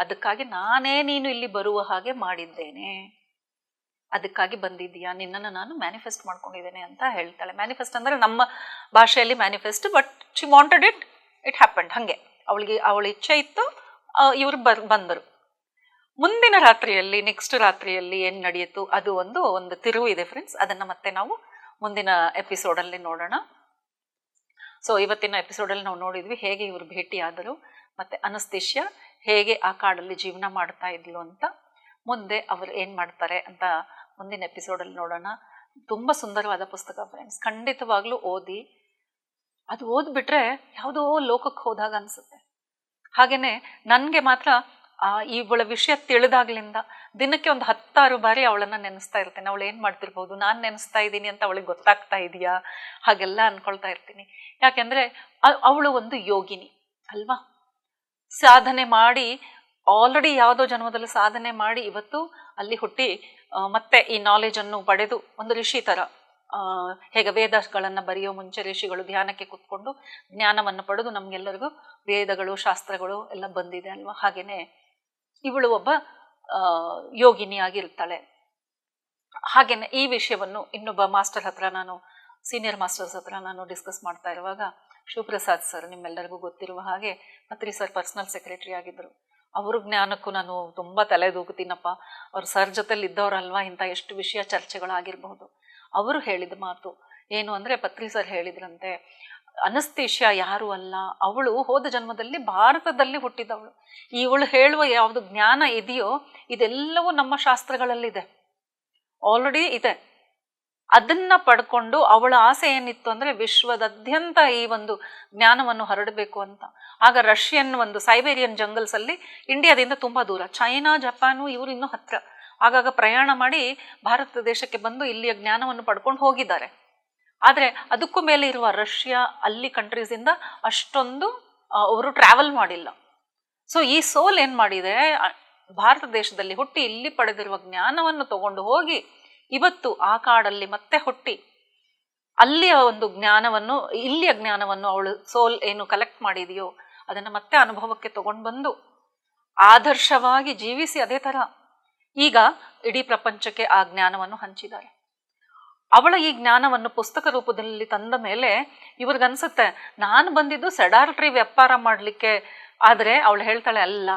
ಅದಕ್ಕಾಗಿ ನಾನೇ ನೀನು ಇಲ್ಲಿ ಬರುವ ಹಾಗೆ ಮಾಡಿದ್ದೇನೆ, ಅದಕ್ಕಾಗಿ ಬಂದಿದ್ದೀಯಾ, ನಿನ್ನನ್ನು ನಾನು ಮ್ಯಾನಿಫೆಸ್ಟ್ ಮಾಡ್ಕೊಂಡಿದ್ದೇನೆ ಅಂತ ಹೇಳ್ತಾಳೆ. ಮ್ಯಾನಿಫೆಸ್ಟ್ ಅಂದರೆ ನಮ್ಮ ಭಾಷೆಯಲ್ಲಿ manifest, but she wanted it happened. ಹಾಗೆ ಅವಳ ಇಚ್ಛೆ ಇತ್ತು, ಇವರು ಬಂದರು. ಮುಂದಿನ ರಾತ್ರಿಯಲ್ಲಿ, ನೆಕ್ಸ್ಟ್ ರಾತ್ರಿಯಲ್ಲಿ ಏನು ನಡೆಯಿತು ಅದು ಒಂದು ತಿರುವು ಇದೆ ಫ್ರೆಂಡ್ಸ್. ಅದನ್ನು ಮತ್ತೆ ನಾವು ಮುಂದಿನ ಎಪಿಸೋಡಲ್ಲಿ ನೋಡೋಣ. ಸೊ ಇವತ್ತಿನ ಎಪಿಸೋಡಲ್ಲಿ ನಾವು ನೋಡಿದ್ವಿ ಹೇಗೆ ಇವರು ಭೇಟಿಯಾದರು, ಮತ್ತು ಅನಸ್ತೇಷ್ಯಾ ಹೇಗೆ ಆ ಕಾಡಲ್ಲಿ ಜೀವನ ಮಾಡ್ತಾ ಇದ್ಲು ಅಂತ. ಮುಂದೆ ಅವರು ಏನು ಮಾಡ್ತಾರೆ ಅಂತ ಮುಂದಿನ ಎಪಿಸೋಡಲ್ಲಿ ನೋಡೋಣ. ತುಂಬ ಸುಂದರವಾದ ಪುಸ್ತಕ ಫ್ರೆಂಡ್ಸ್, ಖಂಡಿತವಾಗ್ಲೂ ಓದಿ. ಅದು ಓದ್ಬಿಟ್ರೆ ಯಾವುದೋ ಲೋಕಕ್ಕೆ ಹೋದಾಗ ಅನಿಸುತ್ತೆ. ಹಾಗೆಯೇ ನನಗೆ ಮಾತ್ರ ಇವಳ ವಿಷಯ ತಿಳಿದಾಗ್ಲಿಂದ ದಿನಕ್ಕೆ ಒಂದು 10 ಬಾರಿ ಅವಳನ್ನು ನೆನೆಸ್ತಾ ಇರ್ತೇನೆ. ಅವಳು ಏನು ಮಾಡ್ತಿರ್ಬೋದು, ನಾನು ನೆನೆಸ್ತಾ ಇದ್ದೀನಿ ಅಂತ ಅವಳಿಗೆ ಗೊತ್ತಾಗ್ತಾ ಇದೆಯಾ, ಹಾಗೆಲ್ಲ ಅಂದ್ಕೊಳ್ತಾ ಇರ್ತೀನಿ. ಯಾಕೆಂದರೆ ಅವಳು ಒಂದು ಯೋಗಿನಿ ಅಲ್ವಾ, ಸಾಧನೆ ಮಾಡಿ ಆಲ್ರೆಡಿ ಯಾವುದೋ ಜನ್ಮದಲ್ಲಿ ಸಾಧನೆ ಮಾಡಿ ಇವತ್ತು ಅಲ್ಲಿ ಹುಟ್ಟಿ ಮತ್ತೆ ಈ ನಾಲೆಜನ್ನು ಪಡೆದು ಒಂದು ಋಷಿ ಥರ, ಹೇಗೆ ವೇದಗಳನ್ನು ಬರೆಯೋ ಮುಂಚೆ ಋಷಿಗಳು ಧ್ಯಾನಕ್ಕೆ ಕೂತ್ಕೊಂಡು ಜ್ಞಾನವನ್ನು ಪಡೆದು ನಮಗೆಲ್ಲರಿಗೂ ವೇದಗಳು ಶಾಸ್ತ್ರಗಳು ಎಲ್ಲ ಬಂದಿದೆ ಅಲ್ವಾ. ಹಾಗೆಯೇ ಇವಳು ಒಬ್ಬ ಯೋಗಿನಿಯಾಗಿರ್ತಾಳೆ. ಹಾಗೆಯೇ ಈ ವಿಷಯವನ್ನು ಇನ್ನೊಬ್ಬ ಮಾಸ್ಟರ್ ಹತ್ರ, ನಾನು ಸೀನಿಯರ್ ಮಾಸ್ಟರ್ಸ್ ಹತ್ರ ನಾನು ಡಿಸ್ಕಸ್ ಮಾಡ್ತಾ ಇರುವಾಗ, ಶಿವಪ್ರಸಾದ್ ಸರ್ ನಿಮ್ಮೆಲ್ಲರಿಗೂ ಗೊತ್ತಿರುವ ಹಾಗೆ ಪತ್ರಿ ಸರ್ ಪರ್ಸನಲ್ ಸೆಕ್ರೆಟರಿ ಆಗಿದ್ದರು. ಅವ್ರ ಜ್ಞಾನಕ್ಕೂ ನಾನು ತುಂಬ ತಲೆದೂಗುತ್ತೀನಪ್ಪ. ಅವ್ರು ಸರ್ ಜೊತೆಲಿ ಇದ್ದವರಲ್ವಾ, ಇಂಥ ಎಷ್ಟು ವಿಷಯ ಚರ್ಚೆಗಳಾಗಿರಬಹುದು. ಅವರು ಹೇಳಿದ ಮಾತು ಏನು ಅಂದರೆ, ಪತ್ರಿ ಸರ್ ಹೇಳಿದ್ರಂತೆ, ಅನಸ್ತೇಷ್ಯಾ ಯಾರು ಅಲ್ಲ, ಅವಳು ಹೋದ ಜನ್ಮದಲ್ಲಿ ಭಾರತದಲ್ಲಿ ಹುಟ್ಟಿದವಳು. ಇವಳು ಹೇಳುವ ಯಾವುದು ಜ್ಞಾನ ಇದೆಯೋ ಇದೆಲ್ಲವೂ ನಮ್ಮ ಶಾಸ್ತ್ರಗಳಲ್ಲಿದೆ, ಆಲ್ರೆಡಿ ಇದೆ. ಅದನ್ನ ಪಡ್ಕೊಂಡು ಅವಳ ಆಸೆ ಏನಿತ್ತು ಅಂದರೆ ವಿಶ್ವದಾದ್ಯಂತ ಈ ಒಂದು ಜ್ಞಾನವನ್ನು ಹರಡಬೇಕು ಅಂತ. ಆಗ ರಷ್ಯನ್ ಒಂದು ಸೈಬೇರಿಯನ್ ಜಂಗಲ್ಸ್ ಅಲ್ಲಿ, ಇಂಡಿಯಾದಿಂದ ತುಂಬ ದೂರ, ಚೈನಾ ಜಪಾನು ಇವರು ಇನ್ನೂ ಹತ್ರ, ಆಗಾಗ ಪ್ರಯಾಣ ಮಾಡಿ ಭಾರತ ದೇಶಕ್ಕೆ ಬಂದು ಇಲ್ಲಿಯ ಜ್ಞಾನವನ್ನು ಪಡ್ಕೊಂಡು ಹೋಗಿದ್ದಾರೆ. ಆದರೆ ಅದಕ್ಕೂ ಮೇಲೆ ಇರುವ ರಷ್ಯಾ ಅಲ್ಲಿ ಕಂಟ್ರೀಸಿಂದ ಅಷ್ಟೊಂದು ಅವರು ಟ್ರಾವೆಲ್ ಮಾಡಿಲ್ಲ. ಸೊ ಈ ಸೋಲ್ ಏನು ಮಾಡಿದೆ, ಭಾರತ ದೇಶದಲ್ಲಿ ಹುಟ್ಟಿ ಇಲ್ಲಿ ಪಡೆದಿರುವ ಜ್ಞಾನವನ್ನು ತಗೊಂಡು ಹೋಗಿ ಇವತ್ತು ಆ ಕಾಡಲ್ಲಿ ಮತ್ತೆ ಹುಟ್ಟಿ ಅಲ್ಲಿಯ ಒಂದು ಜ್ಞಾನವನ್ನು, ಇಲ್ಲಿಯ ಜ್ಞಾನವನ್ನು ಅವಳು ಸೋಲ್ ಏನು ಕಲೆಕ್ಟ್ ಮಾಡಿದೆಯೋ ಅದನ್ನು ಮತ್ತೆ ಅನುಭವಕ್ಕೆ ತಗೊಂಡು ಬಂದು ಆದರ್ಶವಾಗಿ ಜೀವಿಸಿ ಅದೇ ಥರ ಈಗ ಇಡೀ ಪ್ರಪಂಚಕ್ಕೆ ಆ ಜ್ಞಾನವನ್ನು ಹಂಚಿದ್ದಾರೆ. ಅವಳ ಈ ಜ್ಞಾನವನ್ನು ಪುಸ್ತಕ ರೂಪದಲ್ಲಿ ತಂದ ಮೇಲೆ ಇವ್ರಿಗನ್ಸುತ್ತೆ, ನಾನು ಬಂದಿದ್ದು ಸೆಡಾರ್ಟ್ರಿ ವ್ಯಾಪಾರ ಮಾಡಲಿಕ್ಕೆ. ಆದರೆ ಅವಳು ಹೇಳ್ತಾಳೆ, ಅಲ್ಲ,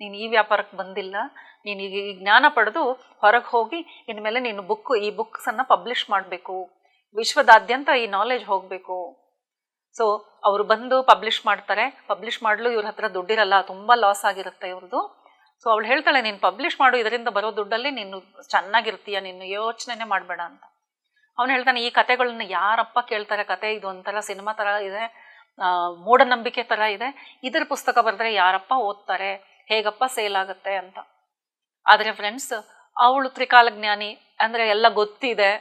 ನೀನು ಈ ವ್ಯಾಪಾರಕ್ಕೆ ಬಂದಿಲ್ಲ, ನೀನು ಈ ಜ್ಞಾನ ಪಡೆದು ಹೊರಗೆ ಹೋಗಿ ಇನ್ಮೇಲೆ ನೀನು ಈ ಬುಕ್ಸನ್ನು ಪಬ್ಲಿಷ್ ಮಾಡಬೇಕು, ವಿಶ್ವದಾದ್ಯಂತ ಈ ನಾಲೆಜ್ ಹೋಗಬೇಕು. ಸೊ ಅವರು ಬಂದು ಪಬ್ಲಿಷ್ ಮಾಡ್ತಾರೆ. ಪಬ್ಲಿಷ್ ಮಾಡಲು ಇವ್ರ ಹತ್ರ ದುಡ್ಡಿರಲ್ಲ, ತುಂಬ ಲಾಸ್ ಆಗಿರುತ್ತೆ ಇವ್ರದ್ದು. ಸೊ ಅವಳು ಹೇಳ್ತಾಳೆ, ನೀನು ಪಬ್ಲಿಷ್ ಮಾಡು, ಇದರಿಂದ ಬರೋ ದುಡ್ಡಲ್ಲಿ ನೀನು ಚೆನ್ನಾಗಿರ್ತೀಯ, ನೀನು ಯೋಚನೆ ಮಾಡಬೇಡ ಅಂತ. ಅವನು ಹೇಳ್ತಾನೆ, ಈ ಕತೆಗಳನ್ನ ಯಾರಪ್ಪ ಕೇಳ್ತಾರೆ, ಕತೆ ಇದು ಒಂಥರ ಸಿನಿಮಾ ಥರ ಇದೆ, ಮೂಢನಂಬಿಕೆ ಥರ ಇದೆ, ಇದ್ರ ಪುಸ್ತಕ ಬರೆದ್ರೆ ಯಾರಪ್ಪ ಓದ್ತಾರೆ, ಹೇಗಪ್ಪ ಸೇಲ್ ಆಗುತ್ತೆ ಅಂತ. ಆದರೆ ಫ್ರೆಂಡ್ಸ್, ಅವಳು ತ್ರಿಕಾಲಜ್ಞಾನಿ, ಅಂದರೆ ಎಲ್ಲ ಗೊತ್ತಿದೆ,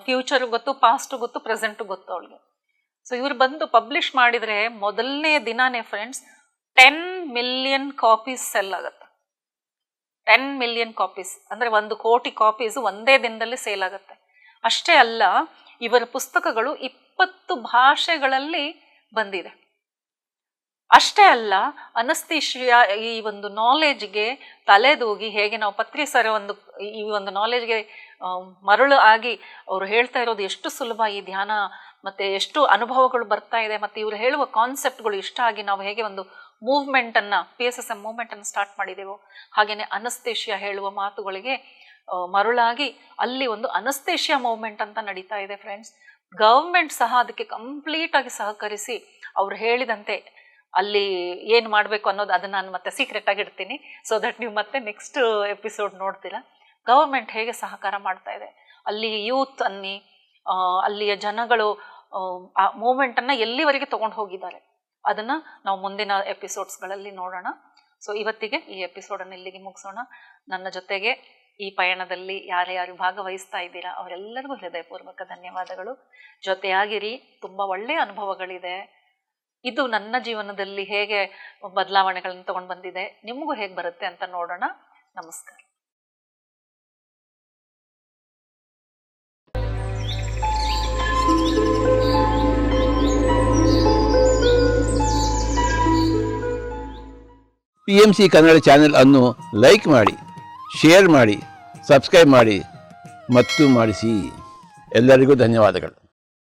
ಫ್ಯೂಚರ್ ಗೊತ್ತು, ಪಾಸ್ಟ್ ಗೊತ್ತು, ಪ್ರೆಸೆಂಟ್ ಗೊತ್ತು ಅವಳಿಗೆ. ಸೊ ಇವ್ರು ಬಂದು ಪಬ್ಲಿಷ್ ಮಾಡಿದರೆ ಮೊದಲನೇ ದಿನಾನೇ ಫ್ರೆಂಡ್ಸ್ 10 ಮಿಲಿಯನ್ ಕಾಪೀಸ್ ಸೆಲ್ ಆಗುತ್ತೆ. 10 ಮಿಲಿಯನ್ ಕಾಪೀಸ್ ಅಂದರೆ 1 ಕೋಟಿ ಕಾಪೀಸ್ ಒಂದೇ ದಿನದಲ್ಲಿ ಸೇಲ್ ಆಗುತ್ತೆ. ಅಷ್ಟೇ ಅಲ್ಲ, ಇವರ ಪುಸ್ತಕಗಳು 20 ಭಾಷೆಗಳಲ್ಲಿ ಬಂದಿದೆ. ಅಷ್ಟೇ ಅಲ್ಲ, ಅನಸ್ತೇಶಿಯಾ ಈ ಒಂದು ನಾಲೆಜ್ಗೆ ತಲೆದೂಗಿ, ಹೇಗೆ ನಾವು ಪತ್ರಿ ಸರ್ ಈ ಒಂದು ನಾಲೆಜ್ಗೆ ಮರಳು ಆಗಿ ಅವರು ಹೇಳ್ತಾ ಇರೋದು ಎಷ್ಟು ಸುಲಭ ಈ ಧ್ಯಾನ, ಮತ್ತು ಎಷ್ಟು ಅನುಭವಗಳು ಬರ್ತಾ ಇದೆ, ಮತ್ತು ಇವರು ಹೇಳುವ ಕಾನ್ಸೆಪ್ಟ್ಗಳು ಇಷ್ಟ ಆಗಿ ನಾವು ಹೇಗೆ ಒಂದು ಮೂವ್ಮೆಂಟನ್ನು PSSM ಮೂವ್ಮೆಂಟನ್ನು ಸ್ಟಾರ್ಟ್ ಮಾಡಿದೆವೋ, ಹಾಗೆಯೇ ಅನಸ್ತೇಶಿಯಾ ಹೇಳುವ ಮಾತುಗಳಿಗೆ ಮರುಳಾಗಿ ಅಲ್ಲಿ ಒಂದು ಅನಸ್ತೇಶಿಯಾ ಮೂವ್ಮೆಂಟ್ ಅಂತ ನಡೀತಾ ಇದೆ ಫ್ರೆಂಡ್ಸ್. ಗವರ್ಮೆಂಟ್ ಸಹ ಅದಕ್ಕೆ ಕಂಪ್ಲೀಟಾಗಿ ಸಹಕರಿಸಿ ಅವ್ರು ಹೇಳಿದಂತೆ ಅಲ್ಲಿ ಏನು ಮಾಡಬೇಕು ಅನ್ನೋದು ಅದನ್ನು ನಾನು ಮತ್ತೆ ಸೀಕ್ರೆಟಾಗಿ ಇಡ್ತೀನಿ, ಸೊ ದಟ್ ನೀವು ಮತ್ತೆ ನೆಕ್ಸ್ಟ್ ಎಪಿಸೋಡ್ ನೋಡ್ತೀರಾ. ಗವರ್ಮೆಂಟ್ ಹೇಗೆ ಸಹಕಾರ ಮಾಡ್ತಾ ಇದೆ, ಅಲ್ಲಿ ಯೂತ್ ಅನ್ನಿ, ಅಲ್ಲಿಯ ಜನಗಳು ಆ ಮೂಮೆಂಟನ್ನು ಎಲ್ಲಿವರೆಗೆ ತೊಗೊಂಡು ಹೋಗಿದ್ದಾರೆ, ಅದನ್ನು ನಾವು ಮುಂದಿನ ಎಪಿಸೋಡ್ಸ್ಗಳಲ್ಲಿ ನೋಡೋಣ. ಸೊ ಇವತ್ತಿಗೆ ಈ ಎಪಿಸೋಡನ್ನು ಇಲ್ಲಿಗೆ ಮುಗಿಸೋಣ. ನನ್ನ ಜೊತೆಗೆ ಈ ಪಯಣದಲ್ಲಿ ಯಾರ್ಯಾರು ಭಾಗವಹಿಸ್ತಾ ಇದ್ದೀರಾ ಅವರೆಲ್ಲರಿಗೂ ಹೃದಯಪೂರ್ವಕ ಧನ್ಯವಾದಗಳು. ಜೊತೆಯಾಗಿರಿ, ತುಂಬ ಒಳ್ಳೆಯ ಅನುಭವಗಳಿದೆ. ಇದು ನನ್ನ ಜೀವನದಲ್ಲಿ ಹೇಗೆ ಬದಲಾವಣೆಗಳನ್ನು ತಗೊಂಡು ಬಂದಿದೆ, ನಿಮಗೂ ಹೇಗೆ ಬರುತ್ತೆ ಅಂತ ನೋಡೋಣ. ನಮಸ್ಕಾರ. PMC ಕನ್ನಡ ಚಾನೆಲ್ ಅನ್ನು ಲೈಕ್ ಮಾಡಿ, ಶೇರ್ ಮಾಡಿ, ಸಬ್ಸ್ಕ್ರೈಬ್ ಮಾಡಿ ಮತ್ತು ಮಾಡಿಸಿ. ಎಲ್ಲರಿಗೂ ಧನ್ಯವಾದಗಳು.